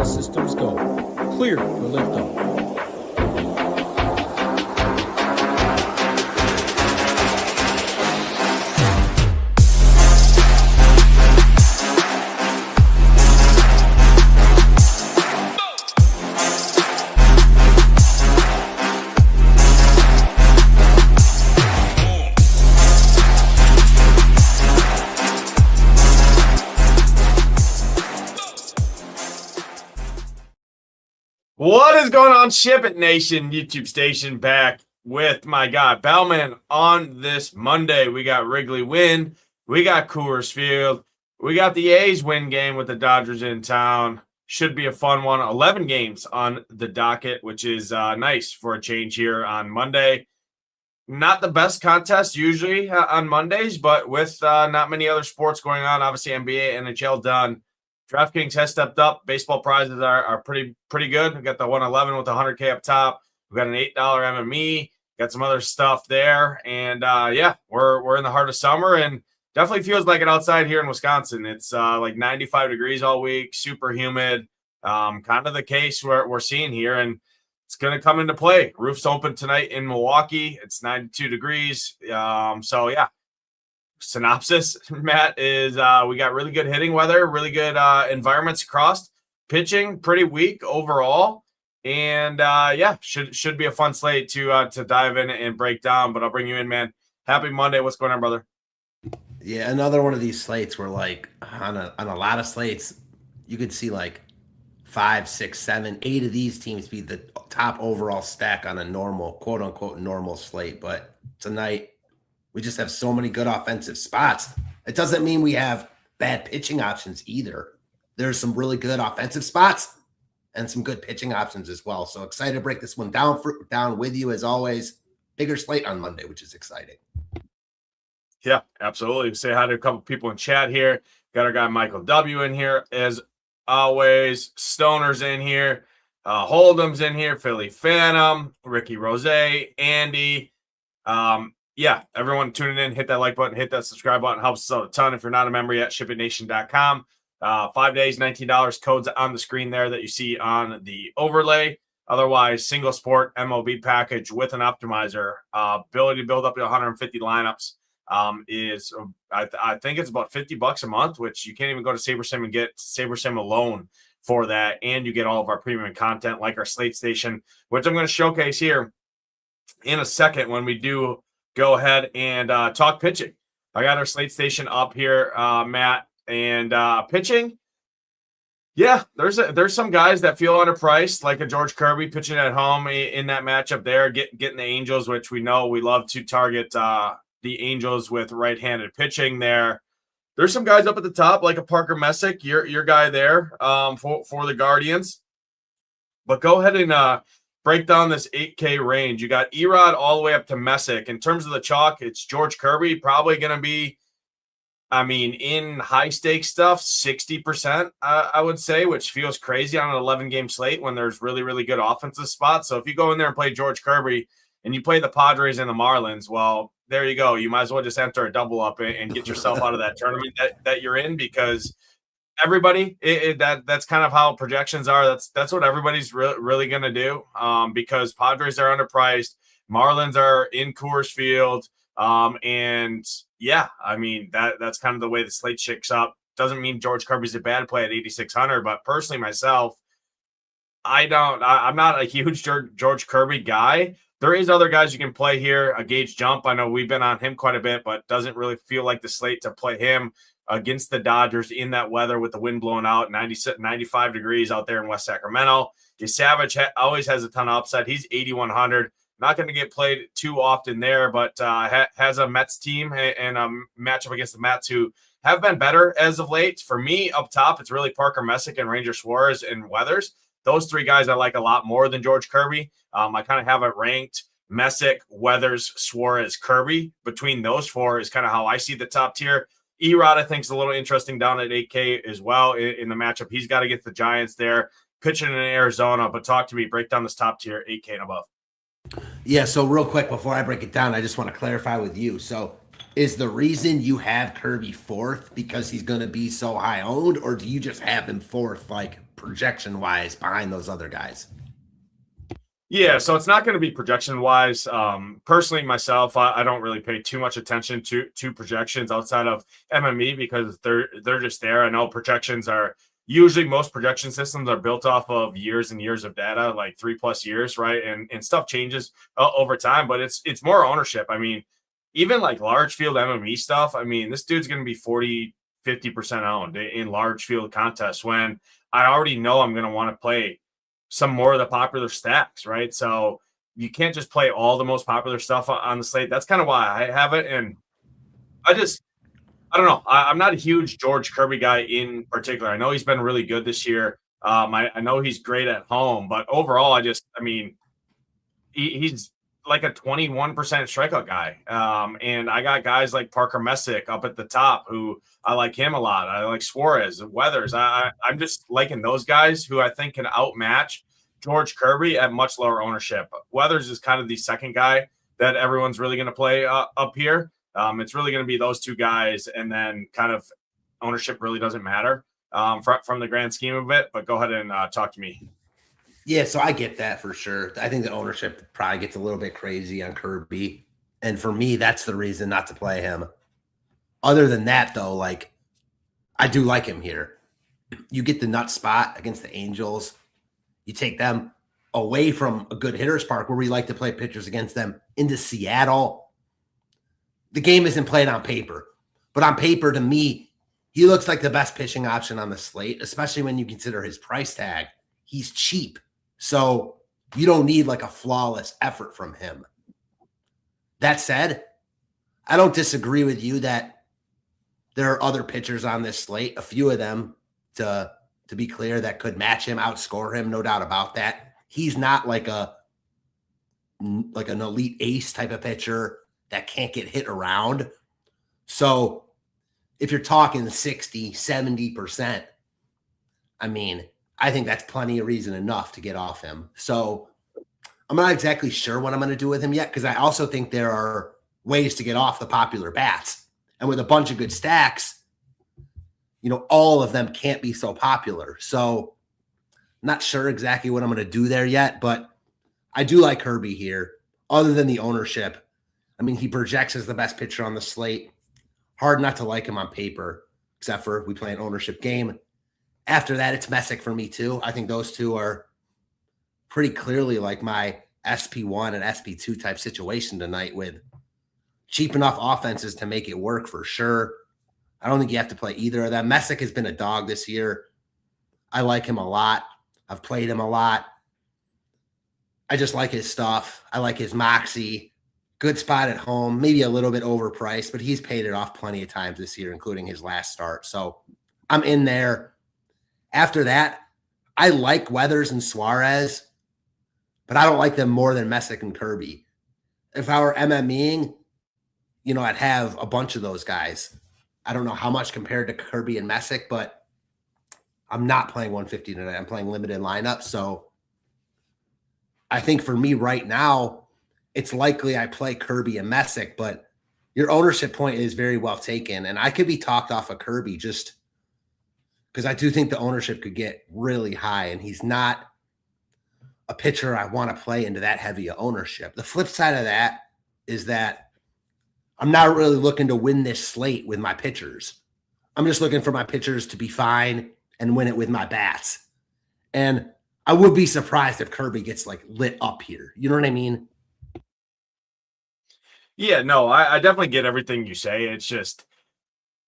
systems go. Clear for liftoff. What is going on, Ship It Nation YouTube station? Back with my guy Belman on this Monday. We got Wrigley win. We got Coors Field. We got the A's win game with the Dodgers in town. Should be a fun one. 11 games on the docket, which is nice for a change here on Monday. Not the best contest usually on Mondays, but with not many other sports going on, obviously NBA, NHL done. DraftKings has stepped up. Baseball prizes are pretty good. We got the 111 with the 100K up top. We got an $8 MME. Got some other stuff there, and we're in the heart of summer, and definitely feels like it outside here in Wisconsin. It's like 95 degrees all week, super humid. Kind of the case we're seeing here, and it's going to come into play. Roof's open tonight in Milwaukee. It's 92 degrees. Synopsis, Matt, is we got really good hitting weather, really good environments across. Pitching pretty weak overall, and should be a fun slate to dive in and break down. But I'll bring you in, man. Happy Monday. What's going on, brother? Yeah, another one of these slates where, like, on a lot of slates, you could see like 5, 6, 7, 8 of these teams be the top overall stack on a normal, quote unquote, normal slate. But tonight, we just have so many good offensive spots. It doesn't mean we have bad pitching options either. There's some really good offensive spots and some good pitching options as well. So excited to break this one down with you as always. Bigger slate on Monday, which is exciting. Yeah, absolutely. Say hi to a couple people in chat here. Got our guy Michael W in here as always. Stoner's in here. Hold'em's in here. Philly Phantom, Ricky Rose, Andy. Everyone tuning in, hit that like button, hit that subscribe button. Helps us out a ton. If you're not a member yet, shipitnation.com. 5 days, $19. Codes on the screen there that you see on the overlay. Otherwise, single sport MLB package with an optimizer. Ability to build up to 150 lineups is, I think it's about $50 a month, which you can't even go to SaberSim and get SaberSim alone for that. And you get all of our premium content like our Slate Station, which I'm going to showcase here in a second when we do go ahead and talk pitching. I got our Slate Station up here, Matt, and pitching. Yeah, there's some guys that feel underpriced, like a George Kirby pitching at home in that matchup there, getting the Angels, which we know we love to target the Angels with right-handed pitching there. There's some guys up at the top, like a Parker Messick, your guy there for the Guardians. But go ahead and break down this 8K range. You got Erod all the way up to Messick. In terms of the chalk, it's George Kirby, probably going to be, in high-stakes stuff, 60%, I would say, which feels crazy on an 11-game slate when there's really, really good offensive spots. So if you go in there and play George Kirby and you play the Padres and the Marlins, well, there you go. You might as well just enter a double up and get yourself out of that tournament that you're in, because everybody, that's kind of how projections are. That's what everybody's really going to do, because Padres are underpriced. Marlins are in Coors Field. That's kind of the way the slate shakes up. Doesn't mean George Kirby's a bad play at 8,600, but personally myself, I'm not a huge George Kirby guy. There is other guys you can play here. A Gage Jump, I know we've been on him quite a bit, but doesn't really feel like the slate to play him against the Dodgers in that weather with the wind blowing out, 95 degrees out there in West Sacramento. Savage always has a ton of upside. He's 8,100. Not going to get played too often there, but has a Mets team and a matchup against the Mets who have been better as of late. For me, up top, it's really Parker Messick and Ranger Suarez and Weathers. Those three guys I like a lot more than George Kirby. I kind of have it ranked Messick, Weathers, Suarez, Kirby. Between those four is kind of how I see the top tier. Erod, I think, is a little interesting down at 8K as well in the matchup. He's got to get the Giants there, pitching in Arizona. But talk to me, break down this top tier, 8K and above. Yeah, so real quick, before I break it down, I just want to clarify with you. So is the reason you have Kirby fourth because he's going to be so high owned, or do you just have him fourth, like projection wise behind those other guys? Yeah, so it's not going to be projection wise. Personally, myself, I don't really pay too much attention to projections outside of MME because they're just there. I know projections are usually most projection systems are built off of years and years of data, like 3+ years, right? And stuff changes over time, but it's more ownership. I mean, even like large field MME stuff. I mean, this dude's going to be 40-50% owned in large field contests when I already know I'm going to want to play some more of the popular stacks, right? So you can't just play all the most popular stuff on the slate. That's kind of why I have it. And I don't know. I'm not a huge George Kirby guy in particular. I know he's been really good this year. I know he's great at home, but overall, he's like a 21% strikeout guy. And I got guys like Parker Messick up at the top who I like him a lot. I like Suarez, Weathers. I'm just liking those guys who I think can outmatch George Kirby at much lower ownership. Weathers is kind of the second guy that everyone's really going to play up here. It's really going to be those two guys, and then kind of ownership really doesn't matter from the grand scheme of it. But go ahead and talk to me. Yeah, so I get that for sure. I think the ownership probably gets a little bit crazy on Kirby. And for me, that's the reason not to play him. Other than that, though, like, I do like him here. You get the nut spot against the Angels. You take them away from a good hitter's park where we like to play pitchers against them into Seattle. The game isn't played on paper. But on paper, to me, he looks like the best pitching option on the slate, especially when you consider his price tag. He's cheap. So you don't need like a flawless effort from him. That said, I don't disagree with you that there are other pitchers on this slate, a few of them to be clear, that could match him, outscore him, no doubt about that. He's not like an elite ace type of pitcher that can't get hit around. So if you're talking 60, 70%, I mean, I think that's plenty of reason enough to get off him. So I'm not exactly sure what I'm going to do with him yet, because I also think there are ways to get off the popular bats. And with a bunch of good stacks, all of them can't be so popular. So I'm not sure exactly what I'm going to do there yet, but I do like Kirby here. Other than the ownership, I mean, he projects as the best pitcher on the slate. Hard not to like him on paper, except for we play an ownership game. After that, it's Messick for me too. I think those two are pretty clearly like my SP1 and SP2 type situation tonight, with cheap enough offenses to make it work for sure. I don't think you have to play either of them. Messick has been a dog this year. I like him a lot. I've played him a lot. I just like his stuff. I like his moxie. Good spot at home, maybe a little bit overpriced, but he's paid it off plenty of times this year, including his last start. So I'm in there. After that, I like Weathers and Suarez, but I don't like them more than Messick and Kirby. If I were MMEing, I'd have a bunch of those guys. I don't know how much compared to Kirby and Messick, but I'm not playing 150 tonight. I'm playing limited lineup. So I think for me right now, it's likely I play Kirby and Messick, but your ownership point is very well taken. And I could be talked off of Kirby just because I do think the ownership could get really high, and he's not a pitcher I want to play into that heavy of ownership. The flip side of that is that I'm not really looking to win this slate with my pitchers. I'm just looking for my pitchers to be fine and win it with my bats. And I would be surprised if Kirby gets like lit up here. You know what I mean? Yeah, no, I definitely get everything you say. It's just,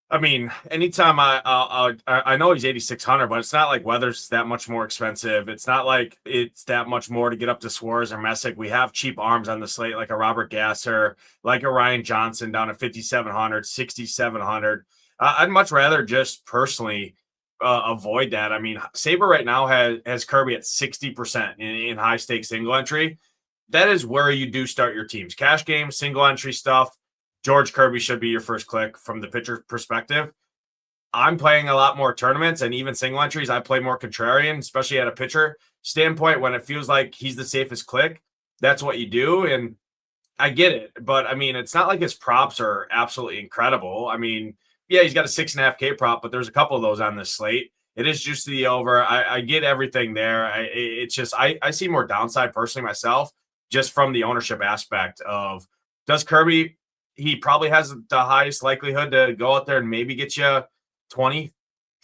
I mean, anytime I know he's 8,600, but it's not like Weathers is that much more expensive. It's not like it's that much more to get up to Suarez or Messick. We have cheap arms on the slate, like a Robert Gasser, like a Ryan Johnson down at 5,700, 6,700. I'd much rather just personally avoid that. I mean, Saber right now has Kirby at 60% in high stakes single entry. That is where you do start your teams. Cash games, single entry stuff. George Kirby should be your first click from the pitcher perspective. I'm playing a lot more tournaments and even single entries. I play more contrarian, especially at a pitcher standpoint when it feels like he's the safest click. That's what you do. And I get it. But I mean, it's not like his props are absolutely incredible. I mean, yeah, he's got a 6.5K prop, but there's a couple of those on this slate. It is juice to the over. I get everything there. It's just I see more downside personally myself, just from the ownership aspect of, does Kirby, he probably has the highest likelihood to go out there and maybe get you 20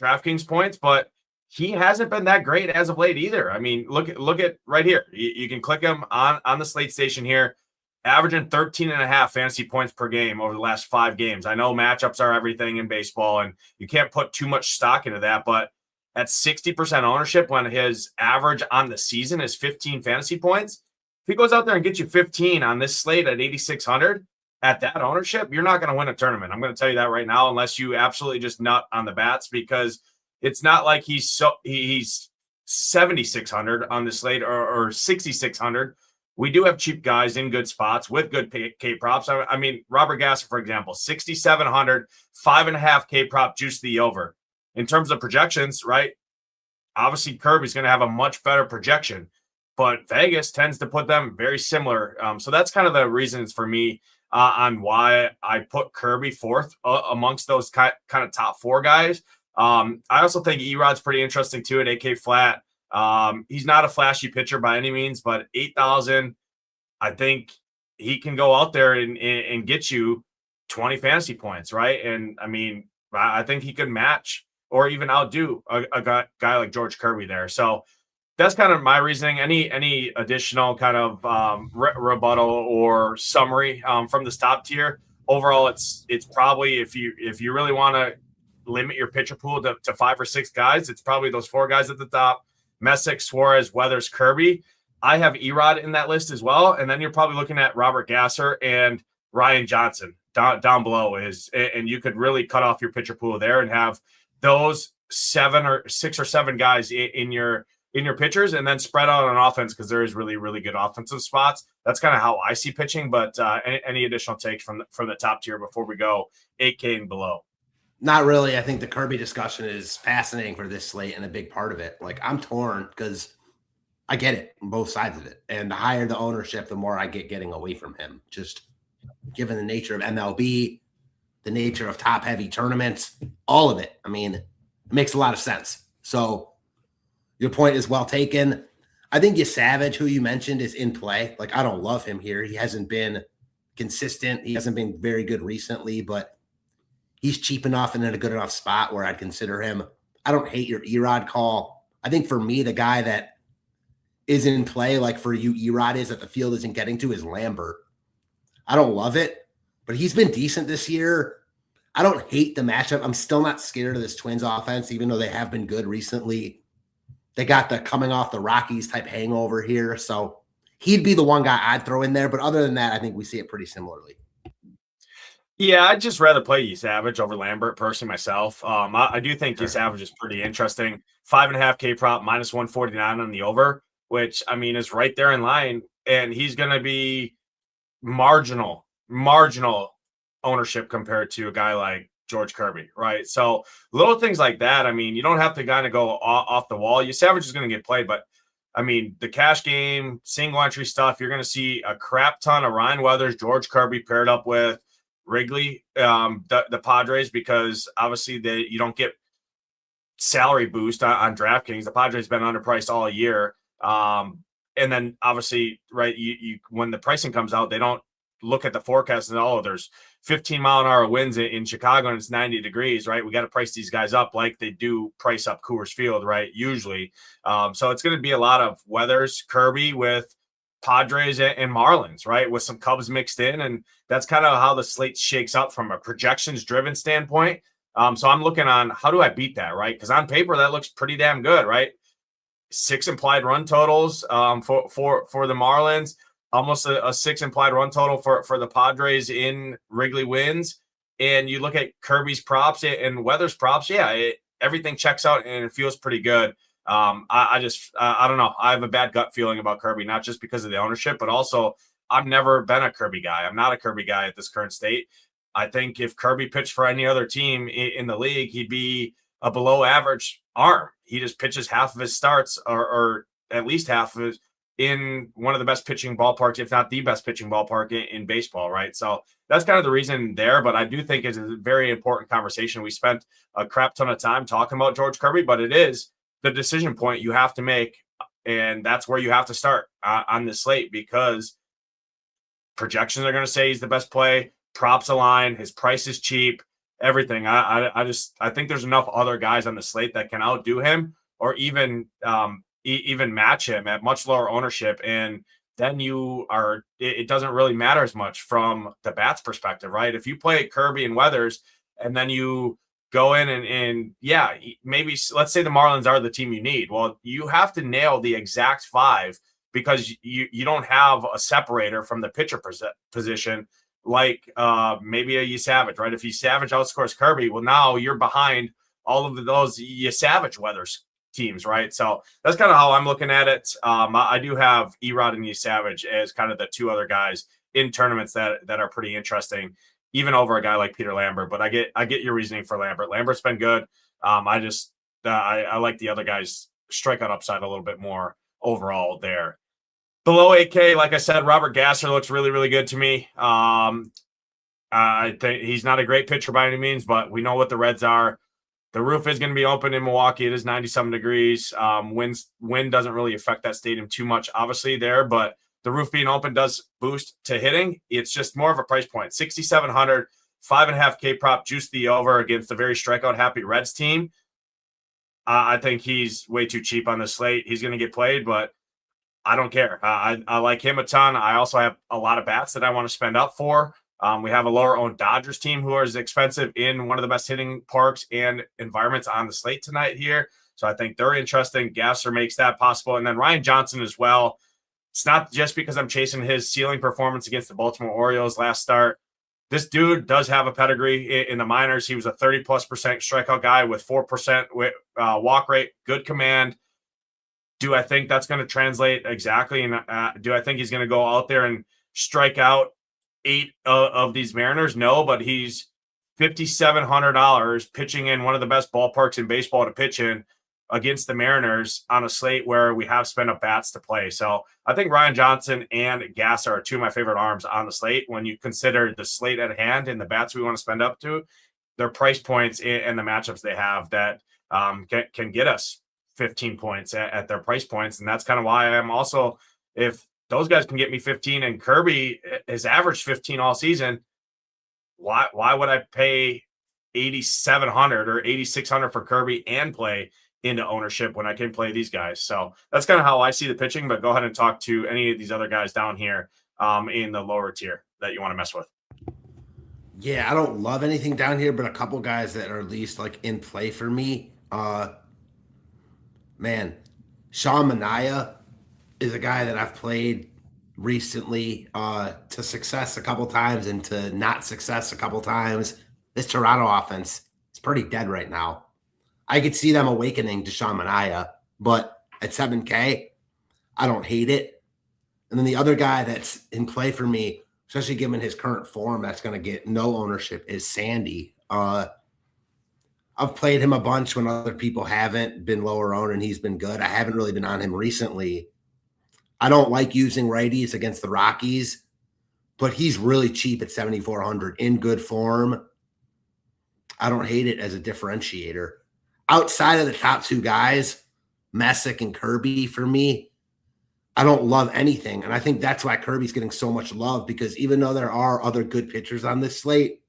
DraftKings points, but he hasn't been that great as of late either. I mean, look at right here. You can click him on the Slate station here, averaging 13.5 fantasy points per game over the last 5 games. I know matchups are everything in baseball, and you can't put too much stock into that, but at 60% ownership, when his average on the season is 15 fantasy points, if he goes out there and gets you 15 on this slate at 8,600 at that ownership, you're not going to win a tournament. I'm going to tell you that right now, unless you absolutely just nut on the bats, because it's not like he's 7,600 on the slate or 6,600. We do have cheap guys in good spots with good K props. I mean, Robert Gasser, for example, 6,700, 5.5 K prop juice the over. In terms of projections, right? Obviously, Kirby's going to have a much better projection, but Vegas tends to put them very similar. So that's kind of the reasons for me on why I put Kirby fourth amongst those kind of top 4 guys. I also think Erod's pretty interesting too at 8K flat. He's not a flashy pitcher by any means, but 8,000, I think he can go out there and get you 20 fantasy points, right? And I mean, I think he could match or even outdo a guy like George Kirby there. So that's kind of my reasoning. Any additional kind of rebuttal or summary from this top tier? Overall, it's probably, if you really want to limit your pitcher pool to 5 or 6 guys, it's probably those 4 guys at the top: Messick, Suarez, Weathers, Kirby. I have Erod in that list as well, and then you're probably looking at Robert Gasser and Ryan Johnson down below and you could really cut off your pitcher pool there and have those 6 or 7 guys in your pitchers, and then spread out on offense, because there is really, really good offensive spots. That's kind of how I see pitching. But any additional takes from the top tier before we go 8K and below? Not really. I think the Kirby discussion is fascinating for this slate and a big part of it. Like, I'm torn because I get it on both sides of it. And the higher the ownership, the more I get getting away from him. Just given the nature of MLB, the nature of top-heavy tournaments, all of it. I mean, it makes a lot of sense. So your point is well taken. I think Savage, who you mentioned, is in play. Like, I don't love him here. He hasn't been consistent. He hasn't been very good recently, but he's cheap enough and in a good enough spot where I'd consider him. I don't hate your Erod call. I think for me, the guy that is in play, like for you, Erod is that the field isn't getting to, is Lambert. I don't love it, but he's been decent this year. I don't hate the matchup. I'm still not scared of this Twins offense, even though they have been good recently. They got the coming off the Rockies type hangover here. So he'd be the one guy I'd throw in there. But other than that, I think we see it pretty similarly. Yeah, I'd just rather play Savage over Lambert personally myself. I do think Savage is pretty interesting. 5.5 K prop, minus 149 on the over, which, I mean, is right there in line. And he's going to be marginal ownership compared to a guy like George Kirby, right? So little things like that. I mean, you don't have to kind of go off the wall. Savage is going to get played, but I mean, the cash game, single entry stuff, you're going to see a crap ton of Ryan Weathers, George Kirby paired up with Wrigley, the Padres, because obviously you don't get salary boost on DraftKings. The Padres been underpriced all year. And then obviously, right, you when the pricing comes out, they don't look at the forecast and, oh, there's 15-mile-an-hour winds in Chicago and it's 90 degrees, right? We got to price these guys up like they do price up Coors Field, right? Usually. So it's going to be a lot of Weathers, Kirby with Padres and Marlins, right? With some Cubs mixed in. And that's kind of how the slate shakes up from a projections-driven standpoint. So I'm looking on, how do I beat that, right? Because on paper, that looks pretty damn good, right? 6 implied run totals for the Marlins. Almost a 6 implied run total for the Padres in Wrigley wins. And you look at Kirby's props and Weathers props. Yeah, everything checks out and it feels pretty good. I don't know. I have a bad gut feeling about Kirby, not just because of the ownership, but also I've never been a Kirby guy. I'm not a Kirby guy at this current state. I think if Kirby pitched for any other team in the league, he'd be a below average arm. He just pitches half of his starts or at least half of his, in one of the best pitching ballparks, if not the best pitching ballpark in baseball, right? So that's kind of the reason there. But I do think it's a very important conversation. We spent a crap ton of time talking about George Kirby, but it is the decision point you have to make. And that's where you have to start on this slate, because projections are going to say he's the best play. Props align. His price is cheap. Everything. I think there's enough other guys on the slate that can outdo him, or even match him at much lower ownership. And then it doesn't really matter as much from the bats perspective, right? If you play Kirby and Weathers, and then you go in and maybe let's say the Marlins are the team you need. Well, you have to nail the exact 5, because you don't have a separator from the pitcher position, like maybe a Savage, right? If Savage outscores Kirby, well, now you're behind all of those Savage Weathers teams, right? So that's kind of how I'm looking at it. I do have Erod and Savage as kind of the 2 other guys in tournaments that are pretty interesting, even over a guy like Peter Lambert. But I get your reasoning for Lambert. Lambert's been good. I like the other guys' strikeout upside a little bit more overall there. Below 8K, like I said, Robert Gasser looks really, really good to me. I think he's not a great pitcher by any means, but we know what the Reds are. The roof is going to be open in Milwaukee. It is 90-something degrees. Wind doesn't really affect that stadium too much, obviously, there, but the roof being open does boost to hitting. It's just more of a price point. 6,700, 5.5K prop, juice the over against a very strikeout-happy Reds team. I think he's way too cheap on the slate. He's going to get played, but I don't care. I like him a ton. I also have a lot of bats that I want to spend up for. We have a lower-owned Dodgers team who is expensive in one of the best hitting parks and environments on the slate tonight here. So I think they're interesting. Gasser makes that possible. And then Ryan Johnson as well. It's not just because I'm chasing his ceiling performance against the Baltimore Orioles last start. This dude does have a pedigree in the minors. He was a 30+% strikeout guy with 4% walk rate, good command. Do I think that's going to translate exactly? And do I think he's going to go out there and strike out 8 of these Mariners? No, but he's $5,700 pitching in one of the best ballparks in baseball to pitch in against the Mariners on a slate where we have spent up bats to play. So I think Ryan Johnson and Gasser are 2 of my favorite arms on the slate. When you consider the slate at hand and the bats we want to spend up to, their price points and the matchups they have that can get us 15 points at their price points. And that's kind of why I'm also, if those guys can get me 15 and Kirby has averaged 15 all season, why would I pay 8,700 or 8,600 for Kirby and play into ownership when I can play these guys? So that's kind of how I see the pitching, but go ahead and talk to any of these other guys down here in the lower tier that you want to mess with. Yeah, I don't love anything down here, but a couple guys that are at least like in play for me. Sean Manaea is a guy that I've played recently to success a couple times and to not success a couple times. This Toronto offense is pretty dead right now. I could see them awakening to Sean Manaea, but at 7K, I don't hate it. And then the other guy that's in play for me, especially given his current form, that's going to get no ownership, is Sandy. I've played him a bunch when other people haven't been lower owned, and he's been good. I haven't really been on him recently. I don't like using righties against the Rockies, but he's really cheap at 7,400 in good form. I don't hate it as a differentiator. Outside of the top 2 guys, Messick and Kirby, for me, I don't love anything. And I think that's why Kirby's getting so much love, because even though there are other good pitchers on this slate,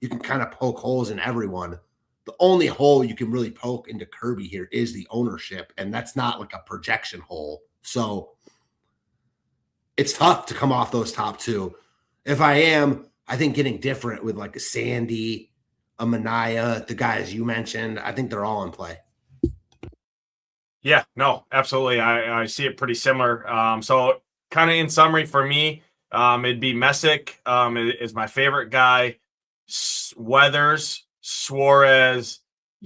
you can kind of poke holes in everyone. The only hole you can really poke into Kirby here is the ownership, and that's not like a projection hole. So it's tough to come off those top 2. If I am, I think getting different with like a Sandy, a Manaea, the guys you mentioned, I think they're all in play. Yeah, no, absolutely. I see it pretty similar. So kind of in summary for me, it'd be Messick is my favorite guy. Weathers, Suarez,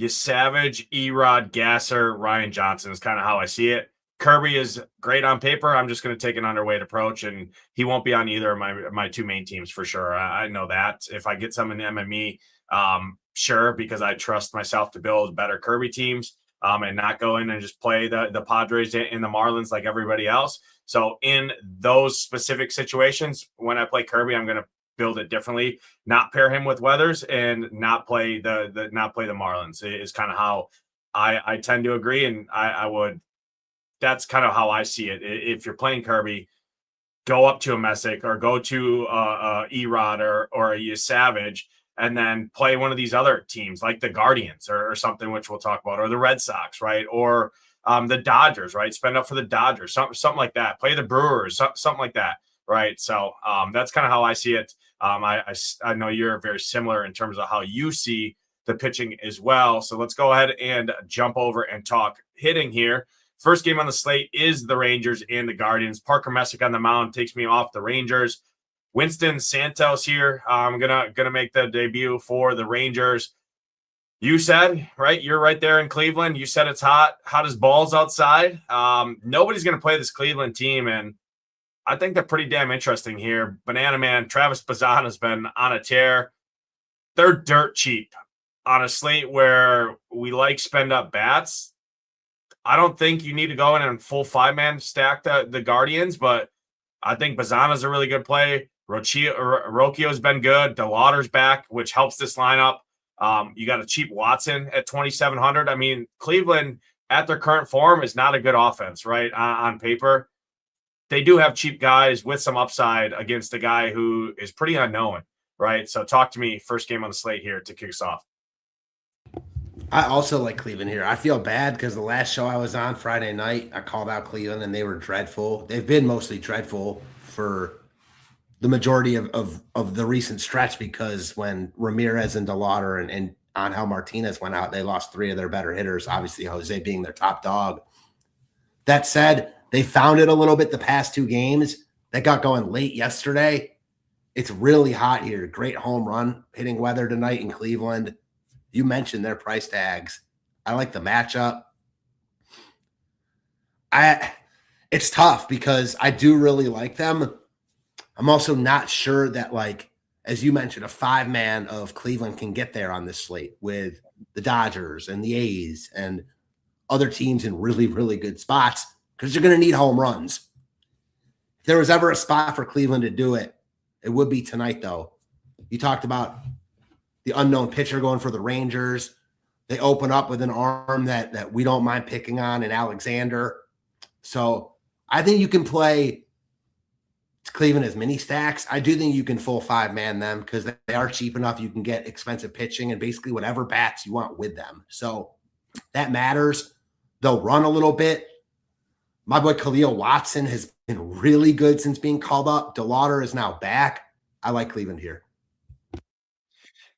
Savage, Erod, Gasser, Ryan Johnson is kind of how I see it. Kirby is great on paper. I'm just going to take an underweight approach, and he won't be on either of my 2 main teams for sure. I know that. If I get some in MME, sure, because I trust myself to build better Kirby teams and not go in and just play the Padres and the Marlins like everybody else. So in those specific situations, when I play Kirby, I'm going to build it differently, not pair him with Weathers and not play the Marlins is kind of how I tend to agree. And I would, that's kind of how I see it. If you're playing Kirby, go up to a Messick or go to Erod or a Savage, and then play one of these other teams like the Guardians or something, which we'll talk about, or the Red Sox, right? Or the Dodgers, right? Spend up for the Dodgers, something like that. Play the Brewers, something like that, right? So that's kind of how I see it. I know you're very similar in terms of how you see the pitching as well. So let's go ahead and jump over and talk hitting here. First game on the slate is the Rangers and the Guardians. Parker Messick on the mound takes me off the Rangers. Winston Santos here. I'm gonna make the debut for the Rangers. You said, right? You're right there in Cleveland. You said it's hot as balls outside. Nobody's gonna play this Cleveland team, and I think they're pretty damn interesting here. Banana Man, Travis Bazzana has been on a tear. They're dirt cheap on a slate where we like spend up bats. I don't think you need to go in and full 5-man stack the Guardians, but I think Bazzana's a really good play. Rocchio's been good. DeLauder's back, which helps this lineup. You got a cheap Watson at 2,700. I mean, Cleveland at their current form is not a good offense, right? On paper, they do have cheap guys with some upside against a guy who is pretty unknown, right? So talk to me first game on the slate here to kick us off. I also like Cleveland here. I feel bad because the last show I was on Friday night, I called out Cleveland and they were dreadful. They've been mostly dreadful for the majority of the recent stretch because when Ramirez and DeLauder and Angel Martinez went out, they lost 3 of their better hitters, obviously Jose being their top dog. That said, they found it a little bit the past 2 games. They got going late yesterday. It's really hot here. Great home run hitting weather tonight in Cleveland. You mentioned their price tags. I like the matchup. It's tough because I do really like them. I'm also not sure that, like, as you mentioned, a 5-man of Cleveland can get there on this slate with the Dodgers and the A's and other teams in really, really good spots because you're going to need home runs. If there was ever a spot for Cleveland to do it, it would be tonight, though. You talked about the unknown pitcher going for the Rangers. They open up with an arm that we don't mind picking on in Alexander. So I think you can play Cleveland as mini stacks. I do think you can full 5-man them because they are cheap enough. You can get expensive pitching and basically whatever bats you want with them. So that matters. They'll run a little bit. My boy Khalil Watson has been really good since being called up. DeLauder is now back. I like Cleveland here.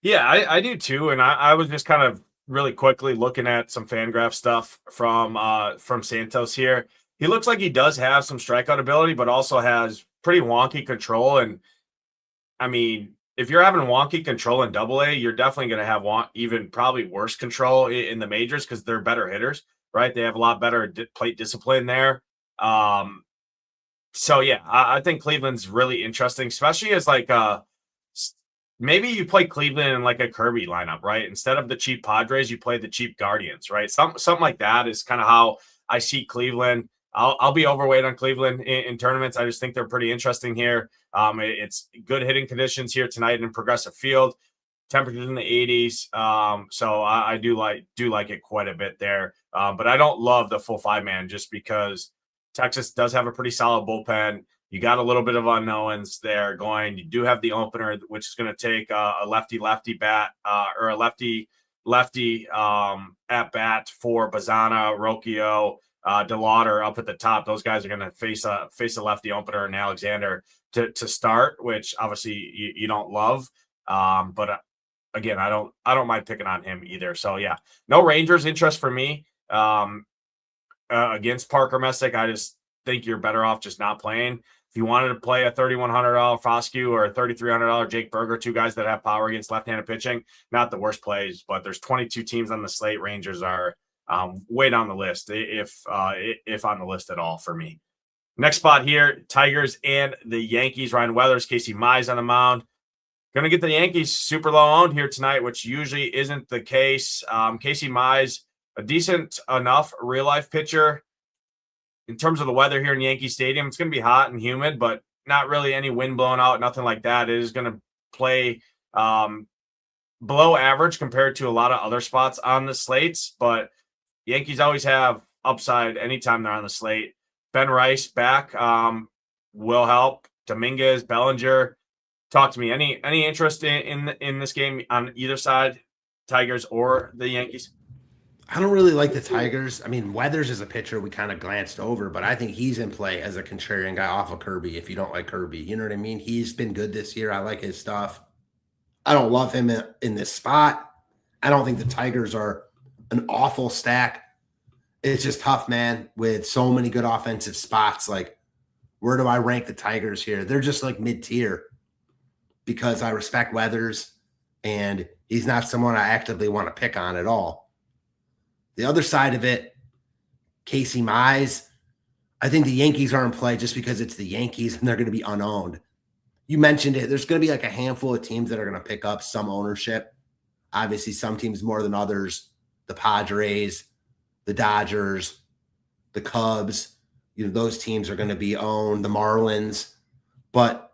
Yeah, I do too. And I was just kind of really quickly looking at some FanGraph stuff from Santos here. He looks like he does have some strikeout ability, but also has pretty wonky control. And I mean, if you're having wonky control in AA, you're definitely going to have even probably worse control in the majors because they're better hitters, right? They have a lot better plate discipline there. So yeah, I think Cleveland's really interesting, especially as like maybe you play Cleveland in like a Kirby lineup, right? Instead of the cheap Padres, you play the cheap Guardians, right? Something like that is kind of how I see Cleveland. I'll be overweight on Cleveland in tournaments. I just think they're pretty interesting here. It's good hitting conditions here tonight in Progressive Field. Temperatures in the 80s. So I do like it quite a bit there. But I don't love the full 5-man just because Texas does have a pretty solid bullpen. You got a little bit of unknowns there going. You do have the opener, which is going to take a lefty bat or a lefty at bat for Bazzana, Rocchio, DeLauder up at the top. Those guys are going to face a lefty opener and Alexander to start, which obviously you don't love. But again, I don't mind picking on him either. So yeah, no Rangers interest for me against Parker Messick. I just think you're better off just not playing. If you wanted to play a $3,100 Foscue or a $3,300 Jake Berger, 2 guys that have power against left-handed pitching, not the worst plays, but there's 22 teams on the slate. Rangers are way down the list, if on the list at all for me. Next spot here, Tigers and the Yankees. Ryan Weathers, Casey Mize on the mound. Going to get the Yankees super low owned here tonight, which usually isn't the case. Casey Mize, a decent enough real-life pitcher. in terms of the weather here in Yankee Stadium, it's going to be hot and humid, but not really any wind blowing out, nothing like that. It is going to play below average compared to a lot of other spots on the slates, but Yankees always have upside anytime they're on the slate. Ben Rice back will help. Dominguez, Bellinger. Talk to me. Any interest in this game on either side, Tigers or the Yankees? I don't really like the Tigers. I mean, Weathers is a pitcher we kind of glanced over, but I think he's in play as a contrarian guy off of Kirby if you don't like Kirby. You know what I mean? He's been good this year. I like his stuff. I don't love him in this spot. I don't think the Tigers are an awful stack. It's just tough, man, with so many good offensive spots. Like, where do I rank the Tigers here? They're just like mid-tier because I respect Weathers, and he's not someone I actively want to pick on at all. The other side of it, Casey Mize, I think the Yankees are in play just because it's the Yankees and they're going to be unowned. You mentioned it. There's going to be like a handful of teams that are going to pick up some ownership. Obviously, some teams more than others. The Padres, the Dodgers, the Cubs, those teams are going to be owned, the Marlins. But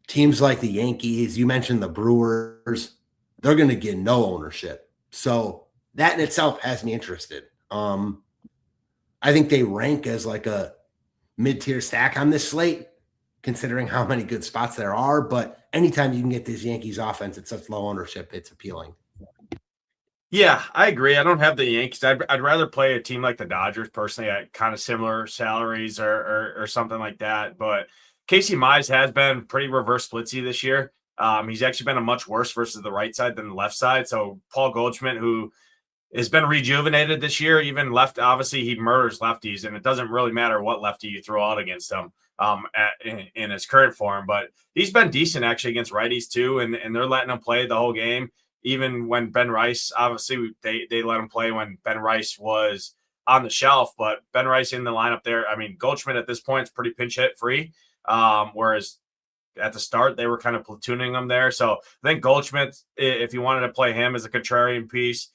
teams like the Yankees, you mentioned the Brewers, they're going to get no ownership. So that in itself has me interested. I think they rank as like a mid-tier stack on this slate, considering how many good spots there are. But anytime you can get this Yankees offense at such low ownership, it's appealing. Yeah, I agree. I don't have the Yankees. I'd rather play a team like the Dodgers personally at kind of similar salaries or something like that. But Casey Mize has been pretty reverse splitsy this year. He's actually been a much worse versus the right side than the left side. So Paul Goldschmidt, who has been rejuvenated this year, even left, obviously he murders lefties, and it doesn't really matter what lefty you throw out against him in his current form. But he's been decent actually against righties too, and they're letting him play the whole game. Even when Ben Rice, obviously they let him play when Ben Rice was on the shelf, but Ben Rice in the lineup there. I mean, Goldschmidt at this point is pretty pinch hit free, whereas at the start they were kind of platooning him there. So I think Goldschmidt, if you wanted to play him as a contrarian piece,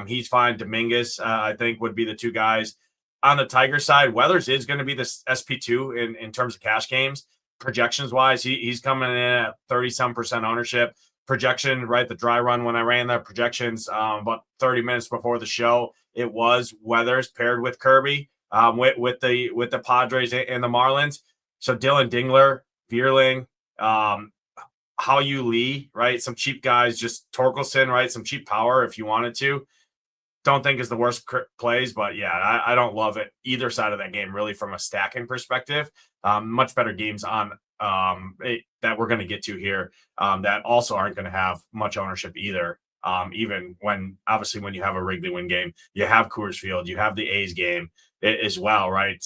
he's fine. Dominguez, I think, would be the two guys. On the Tiger side, Weathers is going to be the SP2 in terms of cash games. Projections-wise, he's coming in at 30-some% ownership. Projection, right, the dry run, when I ran the projections about 30 minutes before the show, it was Weathers paired with Kirby with the Padres and the Marlins. So Dylan Dingler, Vierling, Hao-Yu Lee, right? Some cheap guys, just Torkelson, right? Some cheap power if you wanted to. Don't think is the worst plays, but yeah, I don't love it either side of that game really from a stacking perspective. Much better games on that we're going to get to here that also aren't going to have much ownership either. Even when you have a Wrigley win game, you have Coors Field, you have the A's game as well, right?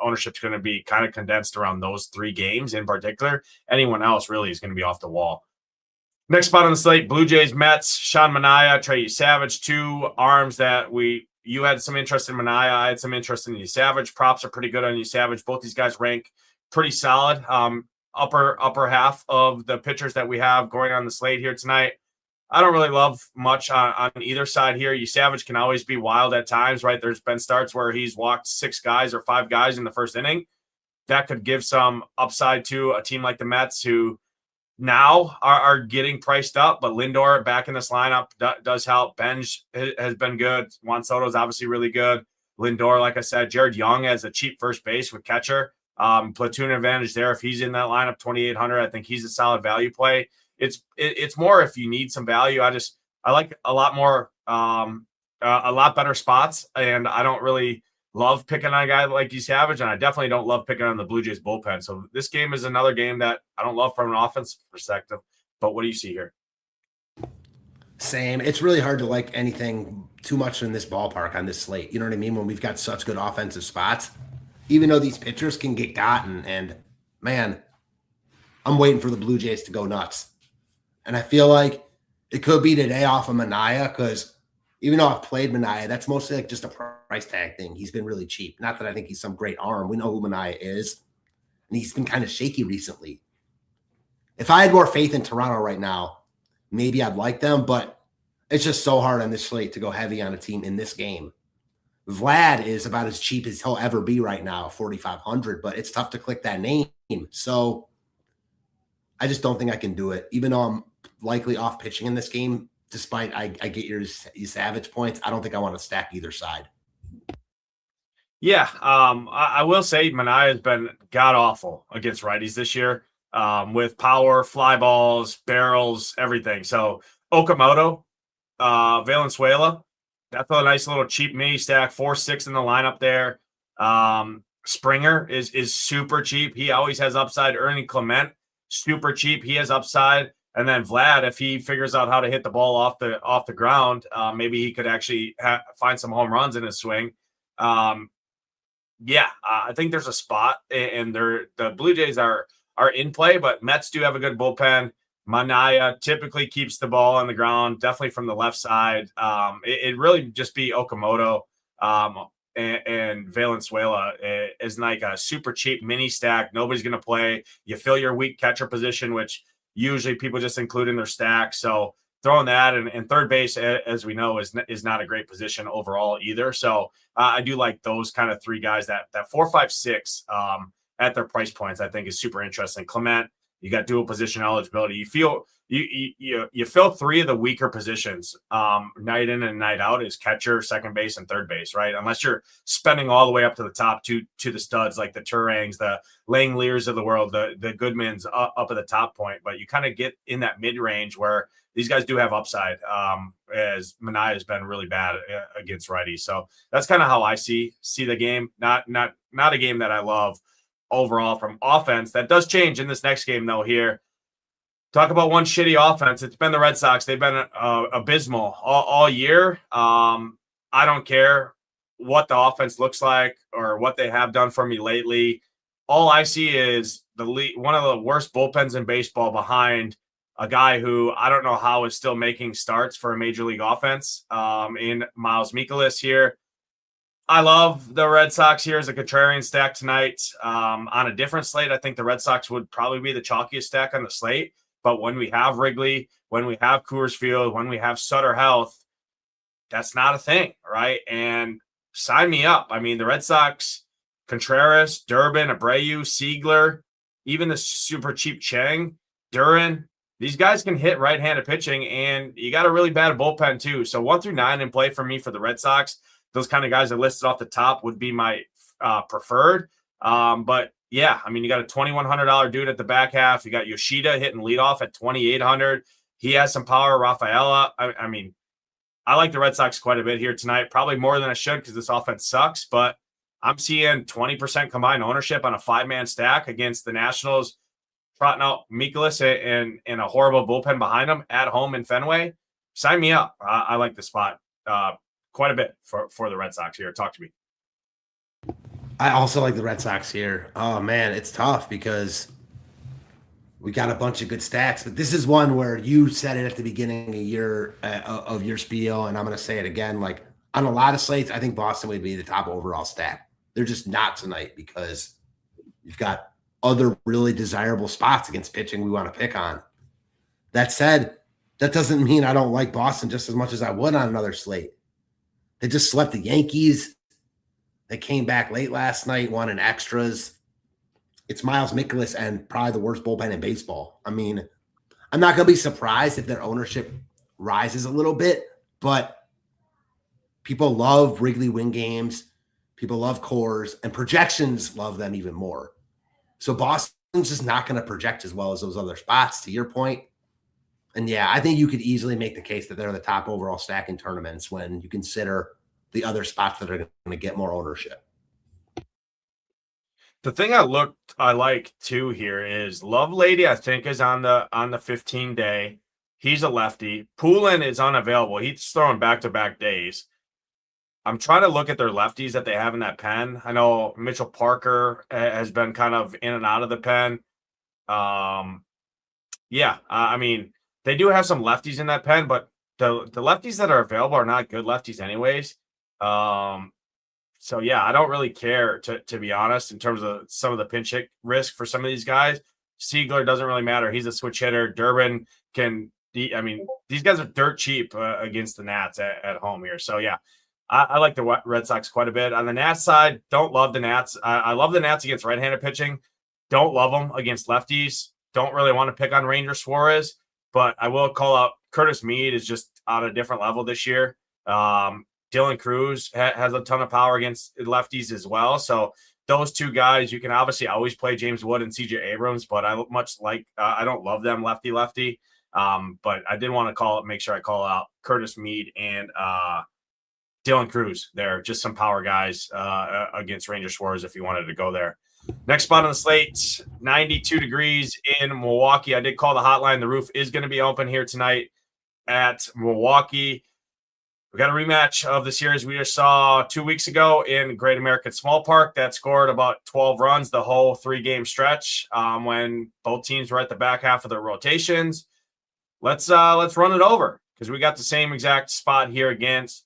Ownership's going to be kind of condensed around those three games in particular. Anyone else really is going to be off the wall. Next spot on the slate, Blue Jays, Mets, Sean Manaea, Trey Savage, two arms that you had some interest in Manaea. I had some interest in Savage. Props are pretty good on Savage. Both these guys rank pretty solid. Upper half of the pitchers that we have going on the slate here tonight. I don't really love much on either side here. Savage can always be wild at times, right? There's been starts where he's walked 6 guys or 5 guys in the first inning. That could give some upside to a team like the Mets, who now are getting priced up, but Lindor back in this lineup does help. Benj has been good. Juan Soto is obviously really good. Lindor, like I said, Jared Young as a cheap first base with catcher. Platoon advantage there. If he's in that lineup, 2,800, I think he's a solid value play. It's more if you need some value. I like a lot more, a lot better spots, and I don't really love picking on a guy like Savage, and I definitely don't love picking on the Blue Jays bullpen. So this game is another game that I don't love from an offensive perspective. But what do you see here? Same. It's really hard to like anything too much in this ballpark on this slate. You know what I mean? When we've got such good offensive spots, even though these pitchers can get gotten, and man, I'm waiting for the Blue Jays to go nuts. And I feel like it could be today off of Manaea, because even though I've played Manaea, that's mostly like just a price tag thing. He's been really cheap. Not that I think he's some great arm. We know who Manaea is, and he's been kind of shaky recently. If I had more faith in Toronto right now, maybe I'd like them, but it's just so hard on this slate to go heavy on a team in this game. Vlad is about as cheap as he'll ever be right now, 4,500, but it's tough to click that name. So I just don't think I can do it, even though I'm likely off pitching in this game. Despite I get your Savage points, I don't think I want to stack either side. Yeah, I will say Manaea has been god awful against righties this year, with power, fly balls, barrels, everything. So Okamoto, Valenzuela, that's a nice little cheap mini stack, 4-6 in the lineup there. Springer is super cheap. He always has upside. Ernie Clement, super cheap. He has upside. And then Vlad, if he figures out how to hit the ball off the ground, maybe he could actually find some home runs in his swing. I think there's a spot, and the Blue Jays are in play, but Mets do have a good bullpen. Manaea typically keeps the ball on the ground, definitely from the left side. It really just be Okamoto and Valenzuela is like a super cheap mini stack. Nobody's going to play. You fill your weak catcher position, which usually people just include in their stack. So throwing that and third base, as we know, is not a great position overall either. So I do like those kind of three guys. That 4, 5, 6 at their price points, I think, is super interesting. Clement, you got dual position eligibility. You fill three of the weaker positions night in and night out is catcher, second base, and third base, right? Unless you're spending all the way up to the top to the studs like the Turangs, the Langlears of the world, the Goodmans up at the top point. But you kind of get in that mid range where these guys do have upside, as Manaea has been really bad against righties. So that's kind of how I see the game. Not a game that I love overall from offense. That does change in this next game, though. Here, talk about one shitty offense. It's been the Red Sox. They've been abysmal all year. I don't care what the offense looks like or what they have done for me lately. All I see is one of the worst bullpens in baseball behind a guy who I don't know how is still making starts for a major league offense in Miles Mikolas here. I love the Red Sox here as a contrarian stack tonight. On a different slate, I think the Red Sox would probably be the chalkiest stack on the slate. But when we have Wrigley, when we have Coors Field, when we have Sutter Health, that's not a thing, right? And sign me up. I mean, the Red Sox, Contreras, Durbin, Abreu, Siegler, even the super cheap Chang, Duran, these guys can hit right-handed pitching, and you got a really bad bullpen too. So 1 through 9 in play for me for the Red Sox. Those kind of guys that listed off the top would be my preferred. But yeah, I mean, you got a $2,100 dude at the back half. You got Yoshida hitting leadoff at $2,800. He has some power. Rafaela. I mean, I like the Red Sox quite a bit here tonight. Probably more than I should because this offense sucks. But I'm seeing 20% combined ownership on a 5-man stack against the Nationals, trotting out Mikolas and a horrible bullpen behind him at home in Fenway. Sign me up. I like the spot quite a bit for the Red Sox here. Talk to me. I also like the Red Sox here. Oh, man, it's tough because we got a bunch of good stacks. But this is one where you said it at the beginning of your spiel, and I'm going to say it again. Like, on a lot of slates, I think Boston would be the top overall stack. They're just not tonight because you've got other really desirable spots against pitching we want to pick on. That said, that doesn't mean I don't like Boston just as much as I would on another slate. They just swept the Yankees. They came back late last night, won in extras. It's Miles Mikolas and probably the worst bullpen in baseball. I mean, I'm not going to be surprised if their ownership rises a little bit, but people love Wrigley win games. People love Coors, and projections love them even more. So Boston's just not going to project as well as those other spots, to your point. And yeah, I think you could easily make the case that they're the top overall stack in tournaments when you consider the other spots that are going to get more ownership. The thing I like too here is Lovelady, I think, is on the 15-day. He's a lefty. Poulin is unavailable. He's throwing back-to-back days. I'm trying to look at their lefties that they have in that pen. I know Mitchell Parker has been kind of in and out of the pen. I mean, they do have some lefties in that pen, but the lefties that are available are not good lefties anyways. So yeah, I don't really care to be honest in terms of some of the pinch hit risk for some of these guys. Siegler doesn't really matter. He's a switch hitter. Durbin these guys are dirt cheap against the Nats at home here. So yeah, I like the Red Sox quite a bit. On the Nats side, don't love the Nats. I love the Nats against right-handed pitching. Don't love them against lefties. Don't really want to pick on Ranger Suarez, but I will call out Curtis Mead is just on a different level this year. Dylan Cruz has a ton of power against lefties as well. So those two guys, you can obviously always play James Wood and CJ Abrams, but I don't love them lefty. But I did want to make sure I call out Curtis Mead and Dylan Cruz. They're just some power guys against Ranger Suarez if you wanted to go there. Next spot on the slate, 92 degrees in Milwaukee. I did call the hotline. The roof is going to be open here tonight at Milwaukee. We got a rematch of the series we just saw 2 weeks ago in Great American Small Park that scored about 12 runs the whole 3-game stretch when both teams were at the back half of their rotations. Let's run it over because we got the same exact spot here against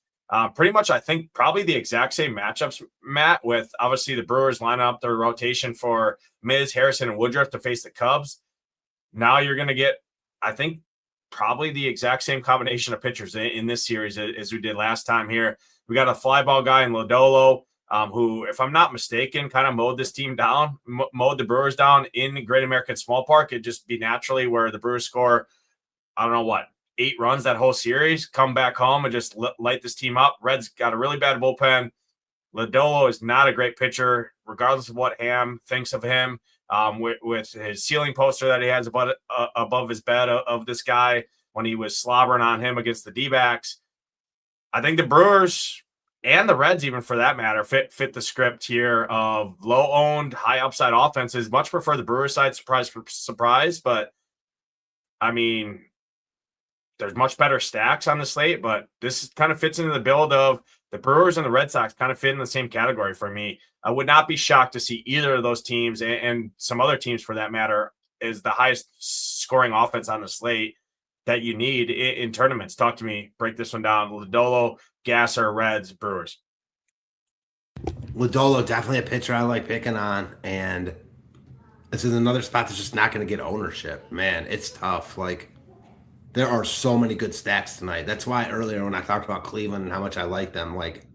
pretty much, I think, probably the exact same matchups, Matt, with obviously the Brewers lining up their rotation for Miz, Harrison, and Woodruff to face the Cubs. Now you're going to get, I think, probably the exact same combination of pitchers in this series as we did last time here. We got a fly ball guy in Lodolo, who, if I'm not mistaken, kind of mowed this team down, mowed the Brewers down in Great American Small Park. It'd just be naturally where the Brewers score, I don't know what, 8 runs that whole series, come back home and just light this team up. Reds got a really bad bullpen. Lodolo is not a great pitcher, regardless of what Ham thinks of him. With his ceiling poster that he has above his bed of this guy when he was slobbering on him against the D-backs. I think the Brewers and the Reds, even for that matter, fit the script here of low-owned, high-upside offenses. Much prefer the Brewers side, surprise. But, I mean, there's much better stacks on the slate, but this kind of fits into the build of the Brewers and the Red Sox kind of fit in the same category for me. I would not be shocked to see either of those teams and some other teams for that matter is the highest scoring offense on the slate that you need in tournaments. Talk to me. Break this one down. Lodolo, Gasser, Reds, Brewers. Lodolo, definitely a pitcher I like picking on. And this is another spot that's just not going to get ownership. Man, it's tough. Like, there are so many good stacks tonight. That's why earlier when I talked about Cleveland and how much I like them, like,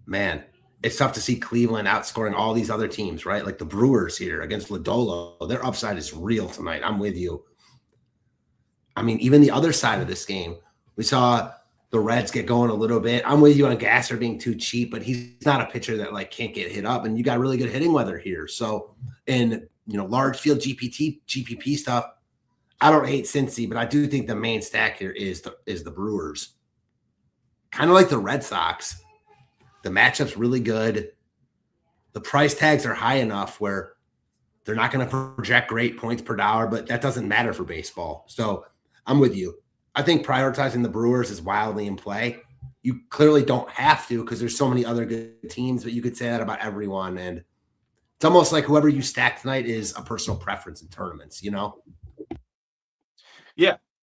man, it's tough to see Cleveland outscoring all these other teams, right? Like the Brewers here against Lodolo, their upside is real tonight. I'm with you. I mean, even the other side of this game, we saw the Reds get going a little bit. I'm with you on Gasser being too cheap, but he's not a pitcher that like can't get hit up. And you got really good hitting weather here. So in large field GPP stuff, I don't hate Cincy, but I do think the main stack here is the Brewers. Kind of like the Red Sox. The matchup's really good. The price tags are high enough where they're not going to project great points per dollar, but that doesn't matter for baseball. So I'm with you. I think prioritizing the Brewers is wildly in play. You clearly don't have to because there's so many other good teams, but you could say that about everyone. And it's almost like whoever you stack tonight is a personal preference in tournaments,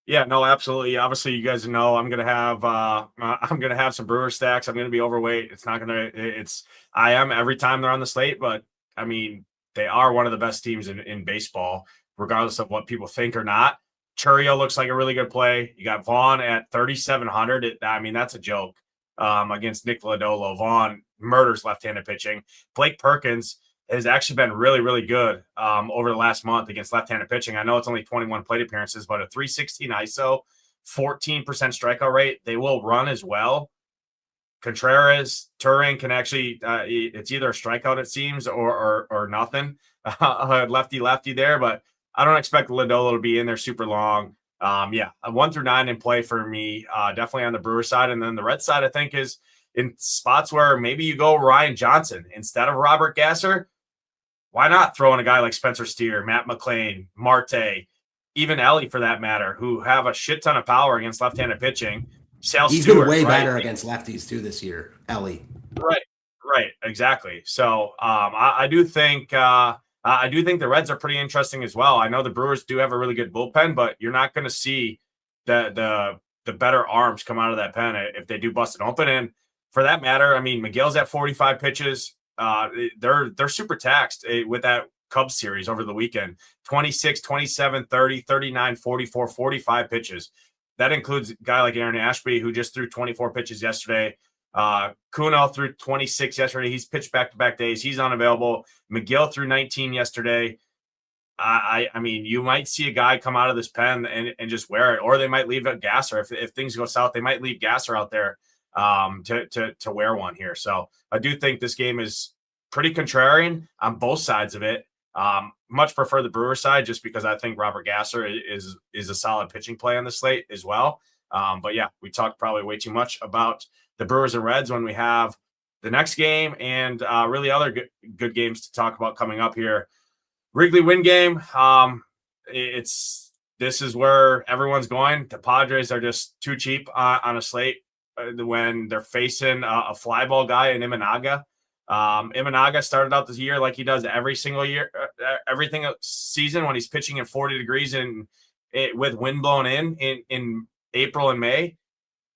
Yeah, no, absolutely. Obviously, you guys know I'm gonna have some Brewer stacks. I'm gonna be overweight. I am every time they're on the slate, but I mean, they are one of the best teams in baseball, regardless of what people think or not. Churio looks like a really good play. You got Vaughn at 3,700. That's a joke against Nick Lodolo. Vaughn murders left-handed pitching. Blake Perkins has actually been really, really good over the last month against left-handed pitching. I know it's only 21 plate appearances, but a 316 ISO, 14% strikeout rate. They will run as well. Contreras, Turing can actually it's either a strikeout, it seems, or nothing. Lefty there, but I don't expect Lodolo to be in there super long. 1 through 9 in play for me, definitely on the Brewer side. And then the Red side, I think, is in spots where maybe you go Ryan Johnson instead of Robert Gasser. Why not throw in a guy like Spencer Steer, Matt McClain, Marte, even Ellie for that matter, who have a shit ton of power against left-handed pitching. He's been way better against lefties too this year, Ellie. Right, exactly. So I do think the Reds are pretty interesting as well. I know the Brewers do have a really good bullpen, but you're not going to see the better arms come out of that pen if they do bust it open. And for that matter, I mean, McGill's at 45 pitches. They're super taxed with that Cubs series over the weekend. 26, 27, 30, 39, 44, 45 pitches. That includes a guy like Aaron Ashby, who just threw 24 pitches yesterday. Kuno threw 26 yesterday. He's pitched back-to-back days. He's unavailable. McGill threw 19 yesterday. I mean, you might see a guy come out of this pen and just wear it, or they might leave a Gasser. If things go south, they might leave Gasser out there to wear one here. So I do think this game is pretty contrarian on both sides of it. Much prefer the Brewers side just because I think Robert Gasser is a solid pitching play on the slate as well. But yeah, we talked probably way too much about the Brewers and Reds when we have the next game and really other good games to talk about coming up here. Wrigley Win game. This is where everyone's going. The Padres are just too cheap on a slate when they're facing a fly ball guy in Imanaga. Imanaga started out this year like he does every single year, everything season when he's pitching in 40 degrees and with wind blown in April and May.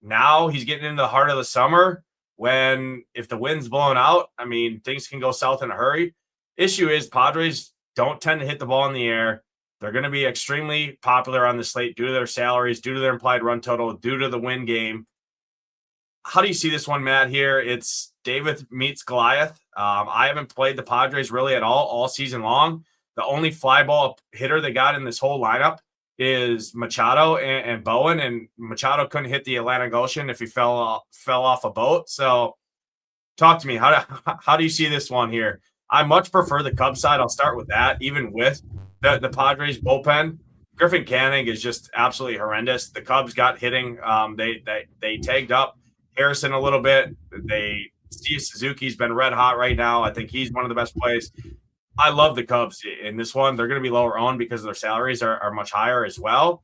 Now he's getting into the heart of the summer when if the wind's blowing out, I mean, things can go south in a hurry. Issue is Padres don't tend to hit the ball in the air. They're going to be extremely popular on the slate due to their salaries, due to their implied run total, due to the win game. How do you see this one, Matt, here? It's David meets Goliath. I haven't played the Padres really at all season long. The only fly ball hitter they got in this whole lineup is Machado and Bowen, and Machado couldn't hit the Atlantic Ocean if he fell off a boat. So talk to me. How do you see this one here? I much prefer the Cubs side. I'll start with that, even with the Padres bullpen. Griffin Canning is just absolutely horrendous. The Cubs got hitting. They tagged up Harrison a little bit. Steve Suzuki's been red hot right now. I think he's one of the best plays. I love the Cubs in this one. They're going to be lower owned because their salaries are much higher as well.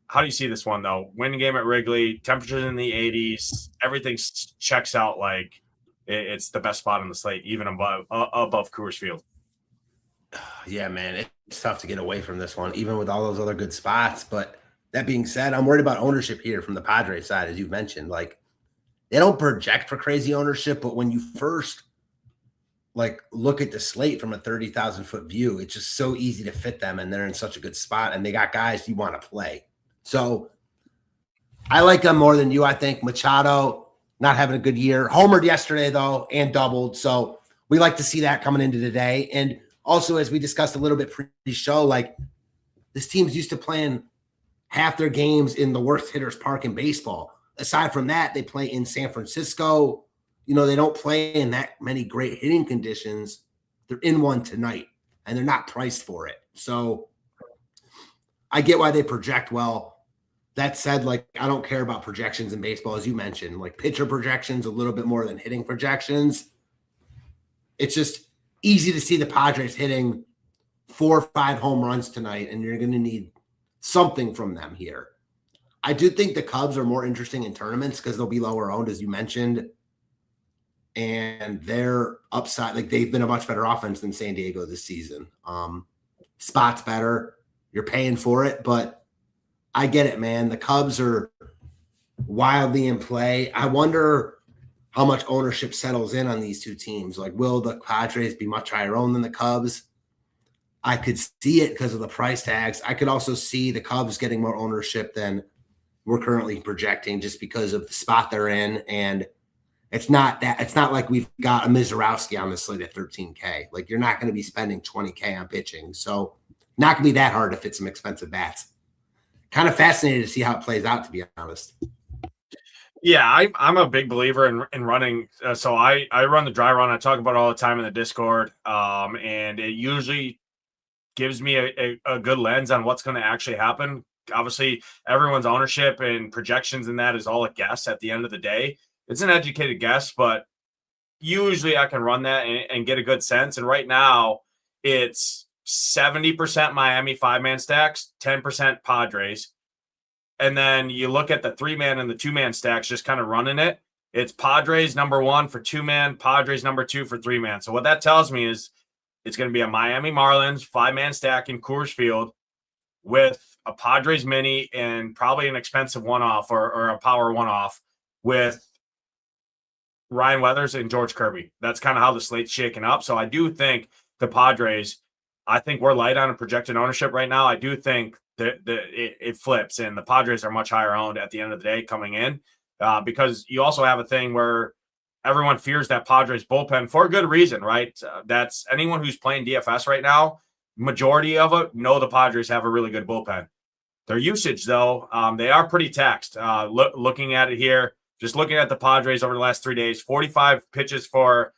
How do you see this one, though? Winning game at Wrigley, temperatures in the 80s, everything checks out like it's the best spot on the slate, even above Coors Field. Yeah, man, it's tough to get away from this one, even with all those other good spots. But that being said, I'm worried about ownership here from the Padres side, as you've mentioned. Like, they don't project for crazy ownership, but when you first look at the slate from a 30,000-foot view, it's just so easy to fit them, and they're in such a good spot, and they got guys you want to play. So I like them more than you, I think. Machado not having a good year. Homered yesterday, though, and doubled. So we like to see that coming into today. And also, as we discussed a little bit pre-show, like, this team's used to playing half their games in the worst hitters park in baseball. Aside from that, they play in San Francisco. You know, they don't play in that many great hitting conditions. They're in one tonight, and they're not priced for it. So I get why they project well. That said, like, I don't care about projections in baseball, as you mentioned. Like, pitcher projections a little bit more than hitting projections. It's just easy to see the Padres hitting 4 or 5 home runs tonight, and you're going to need something from them here. I do think the Cubs are more interesting in tournaments because they'll be lower owned, as you mentioned. And their upside, like, they've been a much better offense than San Diego this season. Spot's better. You're paying for it, but I get it, man. The Cubs are wildly in play. I wonder how much ownership settles in on these two teams. Like, will the Padres be much higher owned than the Cubs? I could see it because of the price tags. I could also see the Cubs getting more ownership than we're currently projecting just because of the spot they're in. And it's not like we've got a Mizorowski on the slate at $13K. Like, you're not going to be spending $20K on pitching. So not going to be that hard to fit some expensive bats. Kind of fascinated to see how it plays out, to be honest. Yeah, I'm a big believer in running. So I run the dry run. I talk about it all the time in the Discord. And it usually gives me a good lens on what's going to actually happen. Obviously, everyone's ownership and projections in that is all a guess at the end of the day. It's an educated guess, but usually I can run that and get a good sense. And right now, it's 70% Miami 5-man stacks, 10% Padres. And then you look at the 3-man and the 2-man stacks, just kind of running it. It's Padres number 1 for 2-man, Padres number 2 for 3-man. So what that tells me is it's going to be a Miami Marlins 5-man stack in Coors Field with a Padres mini and probably an expensive one-off or a power one-off with Ryan Weathers and George Kirby. That's kind of how the slate's shaking up. So I do think the Padres, I think we're light on a projected ownership right now. I do think that it flips and the Padres are much higher owned at the end of the day coming in. because you also have a thing where everyone fears that Padres bullpen for a good reason, right? That's anyone who's playing DFS right now, majority of it know the Padres have a really good bullpen. Their usage, though, they are pretty taxed. Looking at it here, just looking at the Padres over the last 3 days, 45 pitches for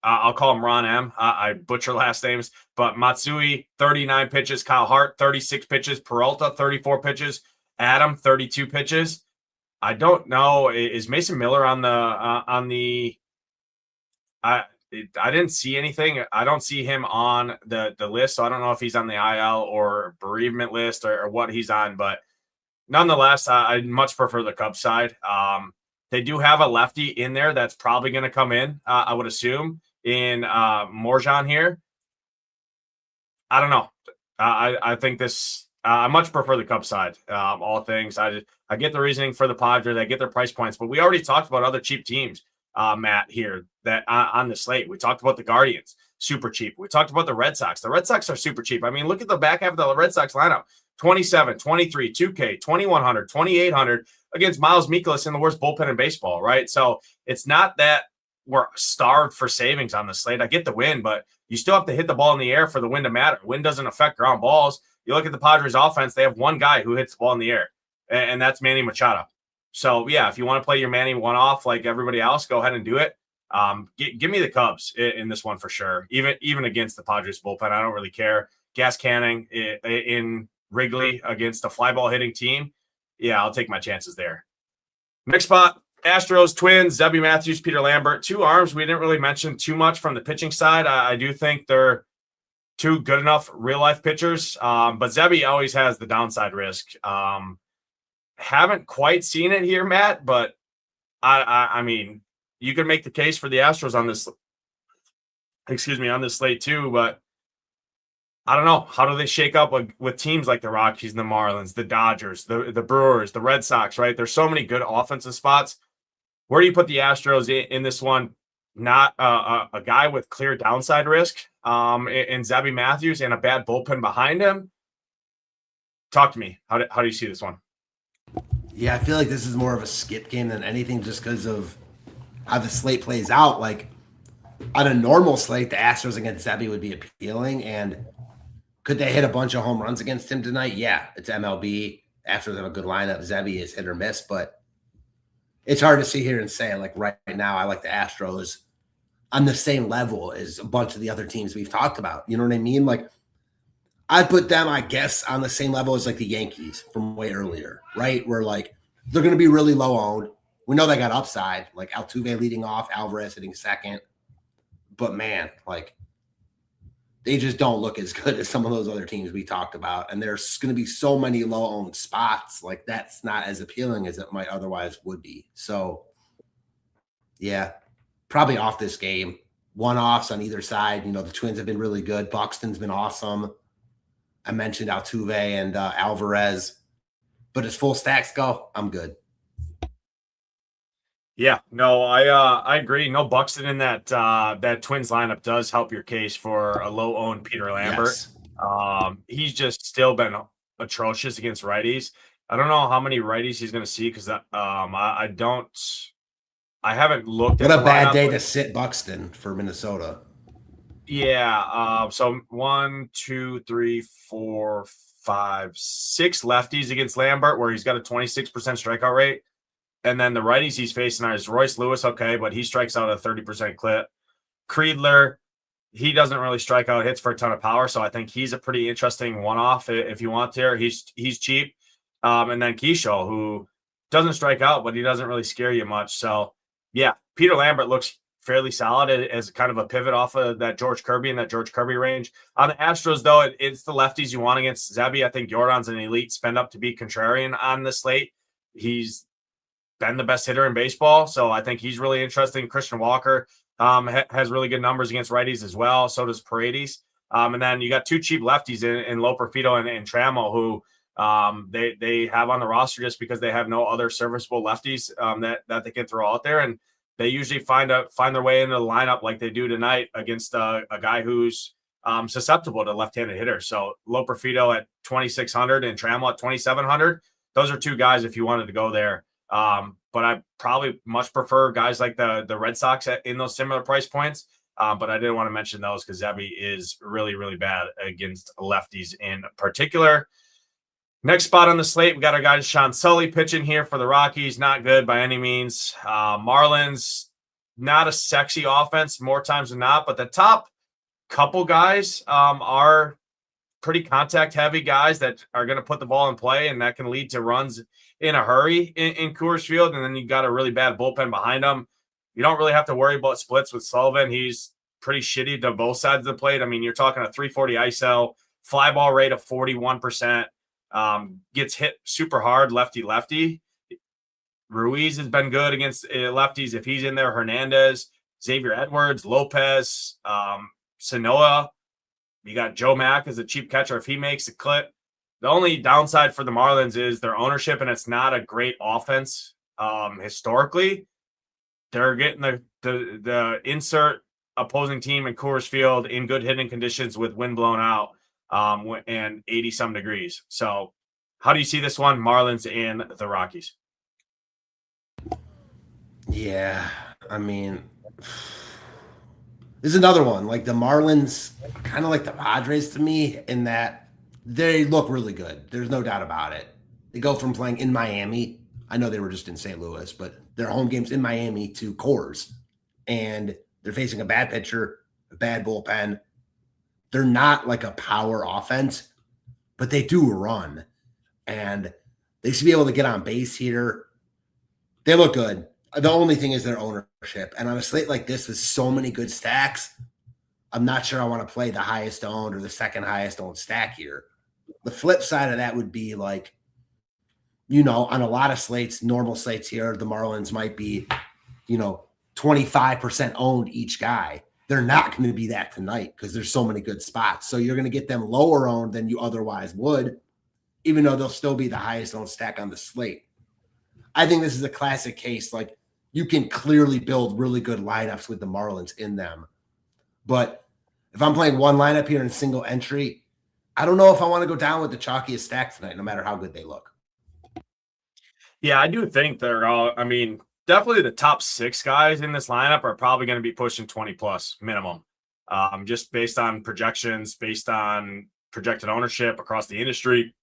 I'll call him Ron M. I butcher last names, but Matsui, 39 pitches. Kyle Hart, 36 pitches. Peralta, 34 pitches. Adam, 32 pitches. I don't know. Is Mason Miller on the? I didn't see anything. I don't see him on the list, so I don't know if he's on the IL or bereavement list or what he's on. But nonetheless, I much prefer the Cubs side. They do have a lefty in there that's probably going to come in, I would assume, in Morjan here. I don't know. I think this. I much prefer the Cubs side. All things. I get the reasoning for the Padres. I get their price points, but we already talked about other cheap teams, Matt, here that on the slate. We talked about the Guardians, super cheap. We talked about the Red Sox. The Red Sox are super cheap. I mean, look at the back half of the Red Sox lineup: 27, 23, 2K, 2100, 2800 against Miles Mikolas in the worst bullpen in baseball, right? So it's not that we're starved for savings on the slate. I get the win, but you still have to hit the ball in the air for the win to matter. Win doesn't affect ground balls. You look at the Padres offense, they have one guy who hits the ball in the air, and that's Manny Machado. So, yeah, if you want to play your Manny one-off like everybody else, go ahead and do it. Give me the Cubs in this one for sure, even against the Padres bullpen. I don't really care. Gas canning in Wrigley against a fly ball hitting team. Yeah, I'll take my chances there. Next spot, Astros, Twins, Zebby Matthews, Peter Lambert. Two arms we didn't really mention too much from the pitching side. I do think they're two good enough real-life pitchers, but Zebby always has the downside risk. Haven't quite seen it here, Matt, but I mean, you can make the case for the Astros on this, on this slate too, but I don't know. How do they shake up with teams like the Rockies and the Marlins, the Dodgers, the Brewers, the Red Sox, right? There's so many good offensive spots. Where do you put the Astros in this one? Not a guy with clear downside risk in Zebby Matthews and a bad bullpen behind him. Talk to me. How do you see this one? Yeah, I feel like this is more of a skip game than anything just because of how the slate plays out. Like, on a normal slate, the Astros against Zebby would be appealing. And could they hit a bunch of home runs against him tonight? Yeah, it's MLB. Astros have a good lineup. Zebby is hit or miss, but it's hard to sit here and say, like, right now, I like the Astros on the same level as a bunch of the other teams we've talked about. You know what I mean? Like, I'd put them, I guess, on the same level as like the Yankees from way earlier, right? Where like they're going to be really low owned. We know they got upside, like Altuve leading off, Alvarez hitting second. But man, like they just don't look as good as some of those other teams we talked about. And there's going to be so many low owned spots. Like that's not as appealing as it might otherwise would be. So yeah, probably off this game. One-offs on either side. You know, the Twins have been really good. Buxton's been awesome. I mentioned Altuve and Alvarez, but as full stacks go, I'm good. Yeah, no, I agree. No Buxton in that Twins lineup does help your case for a low owned Peter Lambert. Yes. He's just still been atrocious against righties. I don't know how many righties he's going to see because I haven't looked at what a bad day to sit Buxton for Minnesota. Yeah. So 1, 2, 3, 4, 5, 6 lefties against Lambert, where he's got a 26% strikeout rate. And then the righties he's facing are Royce Lewis, okay, but he strikes out a 30% clip. Creedler, he doesn't really strike out, hits for a ton of power, so I think he's a pretty interesting one-off if you want there. He's cheap. And then Kershaw, who doesn't strike out, but he doesn't really scare you much. So, yeah, Peter Lambert looks fairly solid as kind of a pivot off of that George Kirby and that George Kirby range. On the Astros, though, it's the lefties you want against Zebby. I think Jordan's an elite spend up to be contrarian on the slate. He's been the best hitter in baseball, so I think he's really interesting. Christian Walker has really good numbers against righties as well. So does Paredes. And then you got two cheap lefties in Loperfido and Trammell, who they have on the roster just because they have no other serviceable lefties that they can throw out there, and they usually find their way into the lineup like they do tonight against a guy who's susceptible to left-handed hitters. So Loperfido at 2,600 and Trammell at 2,700. those are two guys if you wanted to go there. But I probably much prefer guys like the Red Sox in those similar price points. But I didn't want to mention those because Zebby is really, really bad against lefties in particular. Next spot on the slate, we got our guy Sean Sully pitching here for the Rockies. Not good by any means. Marlins, not a sexy offense more times than not, but the top couple guys are pretty contact-heavy guys that are going to put the ball in play, and that can lead to runs in a hurry in Coors Field. And then you got a really bad bullpen behind them. You don't really have to worry about splits with Sullivan. He's pretty shitty to both sides of the plate. I mean, you're talking a 340 ISO, fly ball rate of 41%. Gets hit super hard, lefty. Ruiz has been good against lefties if he's in there. Hernandez, Xavier Edwards, Lopez, Sanoa. You got Joe Mack as a cheap catcher if he makes a clip. The only downside for the Marlins is their ownership, and it's not a great offense. Historically, they're getting the insert opposing team in Coors Field in good hitting conditions with wind blown out. And 80-some degrees. So how do you see this one, Marlins and the Rockies? Yeah, I mean, this is another one. Like the Marlins, kind of like the Padres to me in that they look really good. There's no doubt about it. They go from playing in Miami. I know they were just in St. Louis, but their home games in Miami to Coors. And they're facing a bad pitcher, a bad bullpen. They're not like a power offense, but they do run. And they should be able to get on base here. They look good. The only thing is their ownership. And on a slate like this with so many good stacks, I'm not sure I want to play the highest owned or the second highest owned stack here. The flip side of that would be like, on a lot of slates, normal slates here, the Marlins might be, 25% owned each guy. They're not going to be that tonight because there's so many good spots. So you're going to get them lower owned than you otherwise would, even though they'll still be the highest owned stack on the slate. I think this is a classic case. Like you can clearly build really good lineups with the Marlins in them. But if I'm playing one lineup here in single entry, I don't know if I want to go down with the chalkiest stack tonight, no matter how good they look. Yeah, I do think they're all, definitely the top 6 guys in this lineup are probably going to be pushing 20 plus minimum. Just based on projections, based on projected ownership across the industry,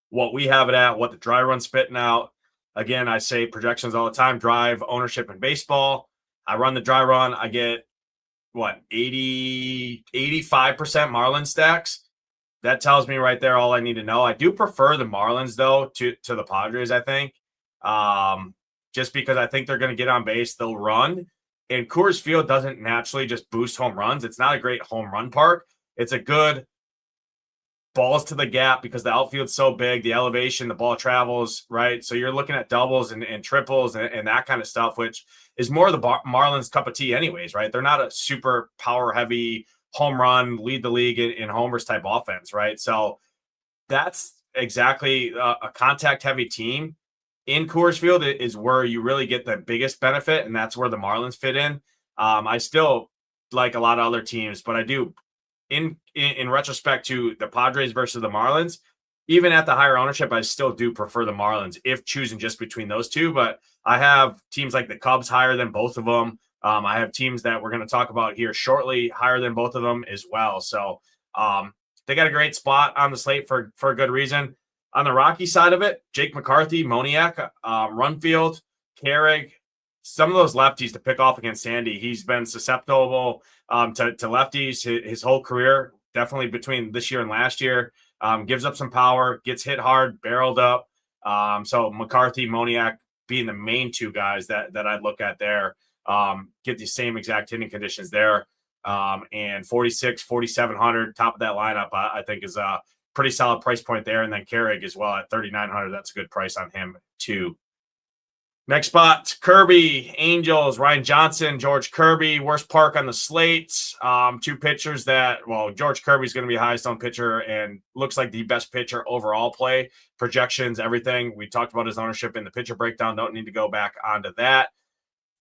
what we have it at, what the dry run's spitting out. Again, I say projections all the time, drive ownership in baseball. I run the dry run. I get 85% Marlin stacks. That tells me right there all I need to know. I do prefer the Marlins though to the Padres, I think. Just because I think they're going to get on base, they'll run. And Coors Field doesn't naturally just boost home runs. It's not a great home run park. It's a good balls to the gap because the outfield's so big, the elevation, the ball travels, right? So you're looking at doubles and triples and that kind of stuff, which is more the Marlins' cup of tea anyways, right? They're not a super power-heavy home run, lead the league in homers type offense, right? So that's exactly a contact-heavy team. In Coors Field is where you really get the biggest benefit, and that's where the Marlins fit in. I still like a lot of other teams, but I do, in retrospect to the Padres versus the Marlins, even at the higher ownership, I still do prefer the Marlins if choosing just between those two. But I have teams like the Cubs higher than both of them. I have teams that we're going to talk about here shortly higher than both of them as well. So they got a great spot on the slate for a good reason. On the Rocky side of it, Jake McCarthy, Moniak, Runfield, Carrig, some of those lefties to pick off against Sandy. He's been susceptible to lefties his whole career, definitely between this year and last year. Gives up some power, gets hit hard, barreled up. So McCarthy, Moniak being the main two guys that I'd look at there. Get the same exact hitting conditions there. And 4,700, top of that lineup, I think is a pretty solid price point there. And then Carrig as well at 3,900. That's a good price on him too. Next spot, Kirby, Angels, Ryan Johnson, George Kirby, worst park on the slate. Two pitchers George Kirby's going to be highest owned pitcher and looks like the best pitcher overall play. Projections, everything. We talked about his ownership in the pitcher breakdown. Don't need to go back onto that.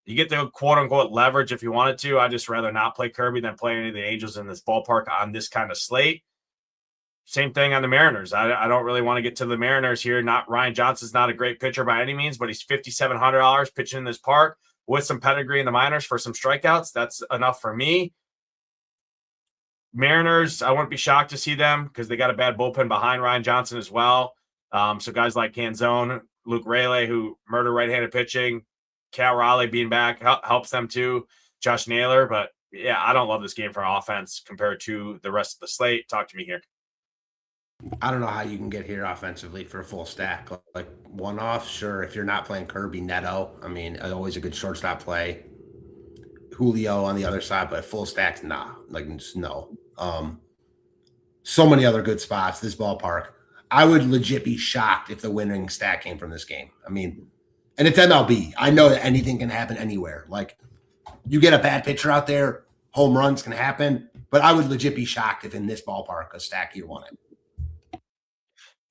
You get the quote-unquote leverage if you wanted to. I'd just rather not play Kirby than play any of the Angels in this ballpark on this kind of slate. same thing on the Mariners. I don't really want to get to the Mariners here. Not Ryan Johnson's not a great pitcher by any means, but he's $5,700 pitching in this park with some pedigree in the minors for some strikeouts. That's enough for me. Mariners, I wouldn't be shocked to see them because they got a bad bullpen behind Ryan Johnson as well. So guys like Hanson, Luke Rayleigh, who murder right-handed pitching, Cal Raleigh being back helps them too. Josh Naylor, but yeah, I don't love this game for offense compared to the rest of the slate. Talk to me here. I don't know how you can get here offensively for a full stack. Like one-off, sure. If you're not playing Kirby, Neto, I mean, always a good shortstop play. Julio on the other side, but full stacks, nah. Like, just no. So many other good spots. This ballpark, I would legit be shocked if the winning stack came from this game. I mean, and it's MLB. I know that anything can happen anywhere. Like, you get a bad pitcher out there, home runs can happen, but I would legit be shocked if in this ballpark a stack you won it.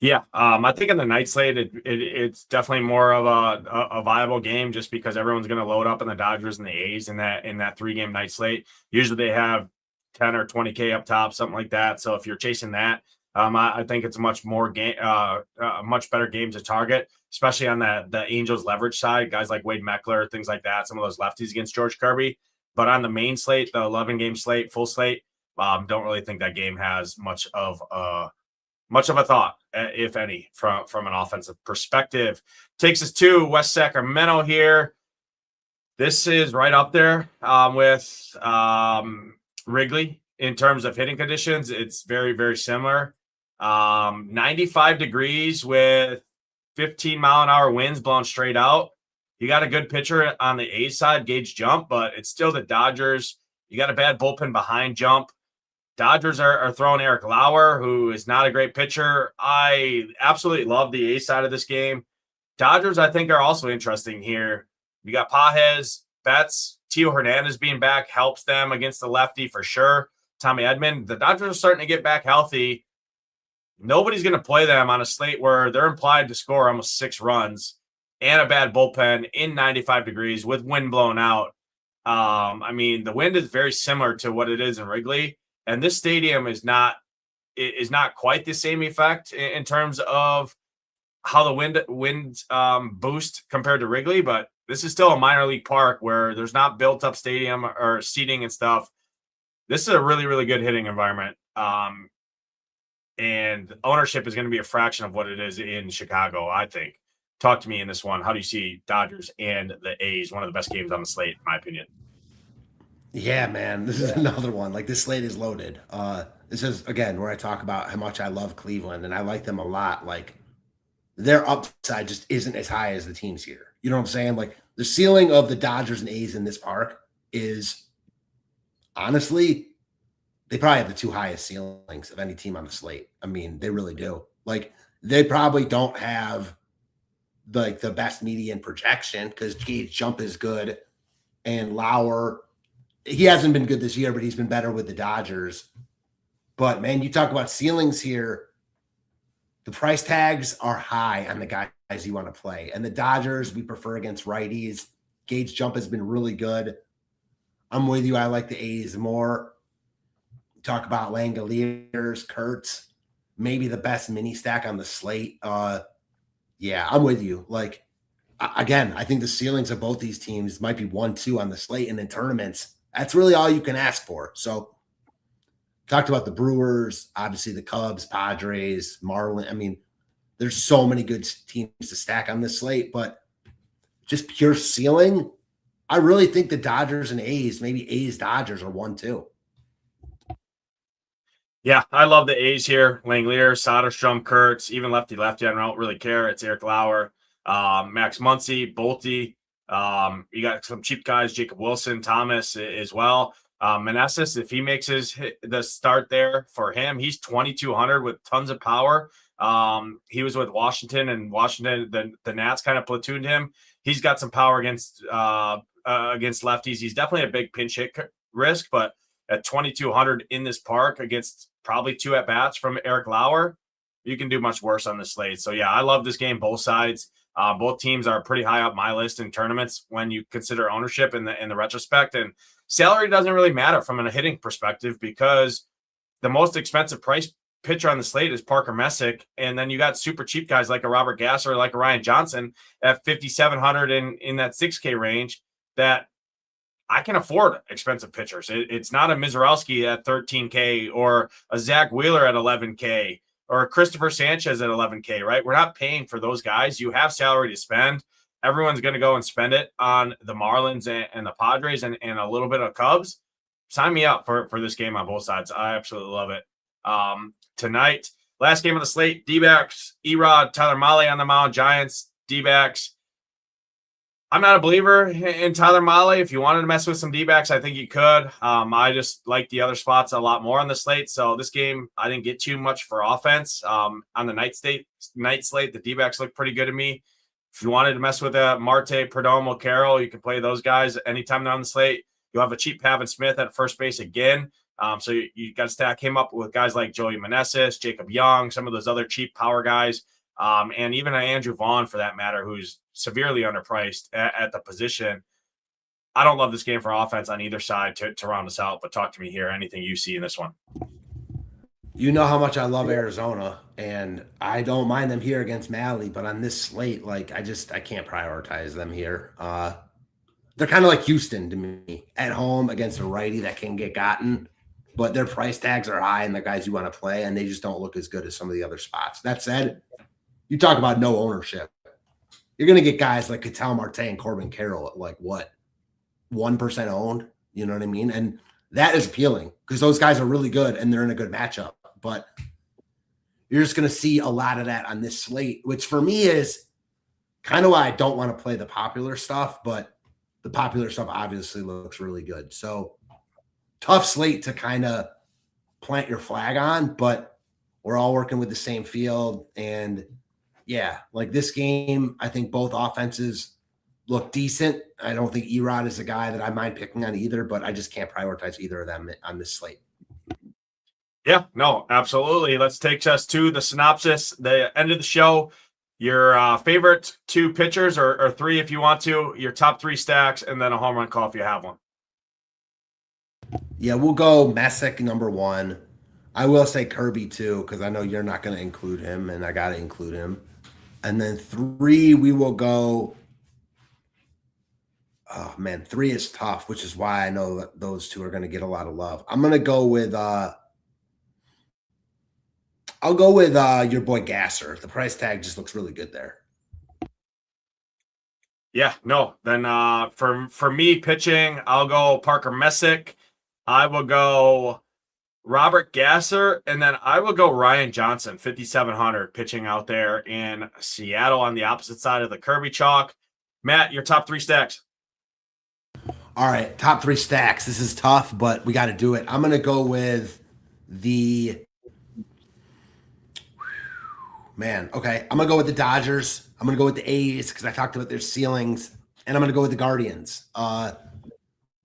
Yeah, I think in the night slate, it's definitely more of a viable game just because everyone's going to load up on the Dodgers and the A's in that 3-game night slate. Usually they have 10 or 20K up top, something like that. So if you're chasing that, I think it's a much better game to target, especially on the Angels leverage side. Guys like Wade Meckler, things like that. Some of those lefties against George Kirby. But on the main slate, the 11-game slate, full slate, don't really think that game has much of a thought, if any, from an offensive perspective. Takes us to West Sacramento here. This is right up there with Wrigley in terms of hitting conditions. It's very, very similar. 95 degrees with 15-mile-an-hour winds blowing straight out. You got a good pitcher on the A side, Gage Jump, but it's still the Dodgers. You got a bad bullpen behind Jump. Dodgers are throwing Eric Lauer, who is not a great pitcher. I absolutely love the A side of this game. Dodgers, I think, are also interesting here. You got Pajes, Betts, Tio Hernandez being back helps them against the lefty for sure. Tommy Edman. The Dodgers are starting to get back healthy. Nobody's going to play them on a slate where they're implied to score almost 6 runs and a bad bullpen in 95 degrees with wind blowing out. I mean, the wind is very similar to what it is in Wrigley. And this stadium is not quite the same effect in terms of how the wind boost compared to Wrigley, but this is still a minor league park where there's not built up stadium or seating and stuff. This is a really, really good hitting environment. And ownership is going to be a fraction of what it is in Chicago, I think. Talk to me in this one. How do you see Dodgers and the A's? One of the best games on the slate, in my opinion. Yeah, man, this is another one. Like, this slate is loaded. This is, again, where I talk about how much I love Cleveland, and I like them a lot. Like, their upside just isn't as high as the teams here. You know what I'm saying? Like, the ceiling of the Dodgers and A's in this park is, honestly, they probably have the 2 highest ceilings of any team on the slate. I mean, they really do. Like, they probably don't have, like, the best median projection because Gage Jump is good, and Lauer – he hasn't been good this year, but he's been better with the Dodgers. But, man, you talk about ceilings here. The price tags are high on the guys you want to play. And the Dodgers, we prefer against righties. Gage Jump has been really good. I'm with you. I like the A's more. Talk about Langoliers, Kurtz, maybe the best mini stack on the slate. Yeah, I'm with you. Like, again, I think the ceilings of both these teams might be 1-2 on the slate, and in tournaments, that's really all you can ask for. So, talked about the Brewers, obviously the Cubs, Padres, Marlins. I mean, there's so many good teams to stack on this slate, but just pure ceiling, I really think the Dodgers and A's, maybe A's Dodgers are 1-2. Yeah, I love the A's here. Langolier, Soderstrom, Kurtz, even lefty. I don't really care. It's Eric Lauer, Max Muncy, Bolte. You got some cheap guys, Jacob Wilson, Thomas as well. Meneses, if he makes the start there for him, he's 2,200 with tons of power. He was with Washington, and Washington, the Nats kind of platooned him. He's got some power against lefties. He's definitely a big pinch hit risk, but at 2,200 in this park against probably 2 at-bats from Eric Lauer, you can do much worse on the slate. So, yeah, I love this game, both sides. Both teams are pretty high up my list in tournaments when you consider ownership in the retrospect. And salary doesn't really matter from a hitting perspective because the most expensive price pitcher on the slate is Parker Messick, and then you got super cheap guys like a Robert Gasser, like a Ryan Johnson at 5,700 in that 6K range that I can afford expensive pitchers. It's not a Mizorowski at 13K or a Zach Wheeler at 11K or a Christopher Sanchez at 11K, right? We're not paying for those guys. You have salary to spend. Everyone's going to go and spend it on the Marlins and the Padres and a little bit of Cubs. Sign me up for this game on both sides. I absolutely love it. Tonight, last game of the slate, D-backs, Erod, Tyler Mahle on the mound, Giants, D-backs. I'm not a believer in Tyler Mahle. If you wanted to mess with some D-backs, I think you could. I just like the other spots a lot more on the slate. So this game, I didn't get too much for offense. On the night slate, the D-backs look pretty good to me. If you wanted to mess with Marte, Perdomo, Carroll, you can play those guys anytime they're on the slate. You'll have a cheap Pavin Smith at first base again. So you got to stack him up with guys like Joey Meneses, Jacob Young, some of those other cheap power guys, and even Andrew Vaughn for that matter, who's severely underpriced at the position. I don't love this game for offense on either side to round us out, but talk to me here. Anything you see in this one? You know how much I love Arizona, and I don't mind them here against Mahle, but on this slate, like I can't prioritize them here. They're kind of like Houston to me, at home against a righty that can get gotten, but their price tags are high and the guys you want to play, and they just don't look as good as some of the other spots. That said, you talk about no ownership. You're going to get guys like Ketel Marte and Corbin Carroll at like what, 1% owned? You know what I mean? And that is appealing because those guys are really good and they're in a good matchup. But you're just going to see a lot of that on this slate, which for me is kind of why I don't want to play the popular stuff, but the popular stuff obviously looks really good. So tough slate to kind of plant your flag on, but we're all working with the same field. And yeah, like this game, I think both offenses look decent. I don't think Erod is a guy that I mind picking on either, but I just can't prioritize either of them on this slate. Yeah, no, absolutely. Let's take us to the synopsis, the end of the show. Your favorite two pitchers or three if you want to, your top three stacks, and then a home run call if you have one. Yeah, we'll go Messick number one. I will say Kirby too, because I know you're not going to include him, and I got to include him. And then three, we will go. Oh man, three is tough, which is why I know that those two are going to get a lot of love. I'm going to go with. I'll go with your boy Gasser. The price tag just looks really good there. Yeah, no. Then for me pitching, I'll go Parker Messick. I will go Robert Gasser, and then I will go Ryan Johnson, 5,700 pitching out there in Seattle on the opposite side of the Kirby chalk. Matt, your top three stacks. All right, top three stacks. This is tough, but we got to do it. I'm going to go with the man. Okay, I'm going to go with the Dodgers. I'm going to go with the A's because I talked about their ceilings, and I'm going to go with the Guardians.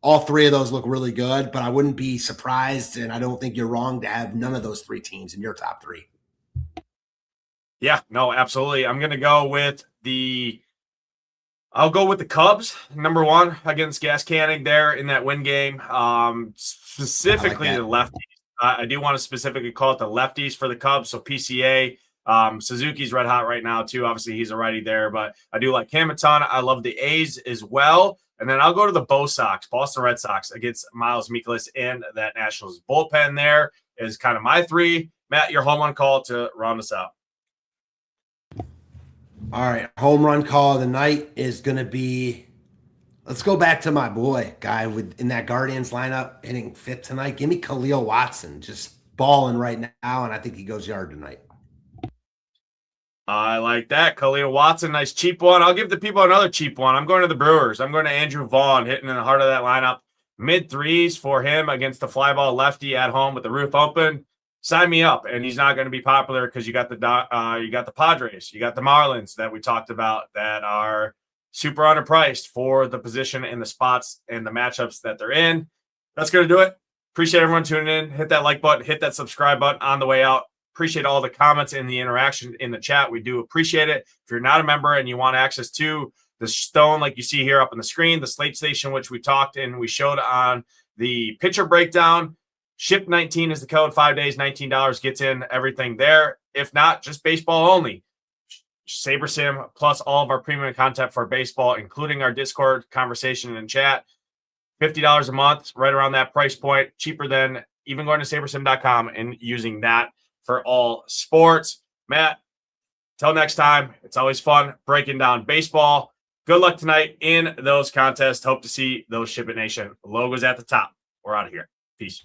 All three of those look really good, but I wouldn't be surprised, and I don't think you're wrong to have none of those three teams in your top three. Yeah, no, absolutely. I'm going to go with I'll go with the Cubs, number one, against Gas Canning there in that win game. Specifically the lefties. I do want to specifically call it the lefties for the Cubs. So PCA, Suzuki's red hot right now too. Obviously, he's a righty there, but I do like him a ton. I love the A's as well. And then I'll go to the Boston Red Sox against Miles Mikolas in that Nationals bullpen there is kind of my three. Matt, your home run call to round us out. All right, home run call of the night is going to be, let's go back to my boy, guy in that Guardians lineup hitting fifth tonight. Give me Khalil Watson, just balling right now, and I think he goes yard tonight. I like that. Khalil Watson, nice cheap one. I'll give the people another cheap one. I'm going to the Brewers. I'm going to Andrew Vaughn, hitting in the heart of that lineup. Mid threes for him against the fly ball lefty at home with the roof open. Sign me up. And he's not going to be popular because you got the Padres, you got the Marlins that we talked about that are super underpriced for the position and the spots and the matchups that they're in. That's going to do it. Appreciate everyone tuning in. Hit that like button, hit that subscribe button on the way out. Appreciate all the comments and the interaction in the chat. We do appreciate it. If you're not a member and you want access to the Stone, like you see here up on the screen, the Slate Station, which we talked and we showed on the pitcher breakdown, Ship 19 is the code. 5 days, $19 gets in everything there. If not, just baseball only. SaberSim plus all of our premium content for baseball, including our Discord conversation and chat. $50 a month, right around that price point. Cheaper than even going to SaberSim.com and using that for all sports. Matt, till next time, it's always fun breaking down baseball. Good luck tonight in those contests. Hope to see those Ship It Nation logos at the top. We're out of here. Peace.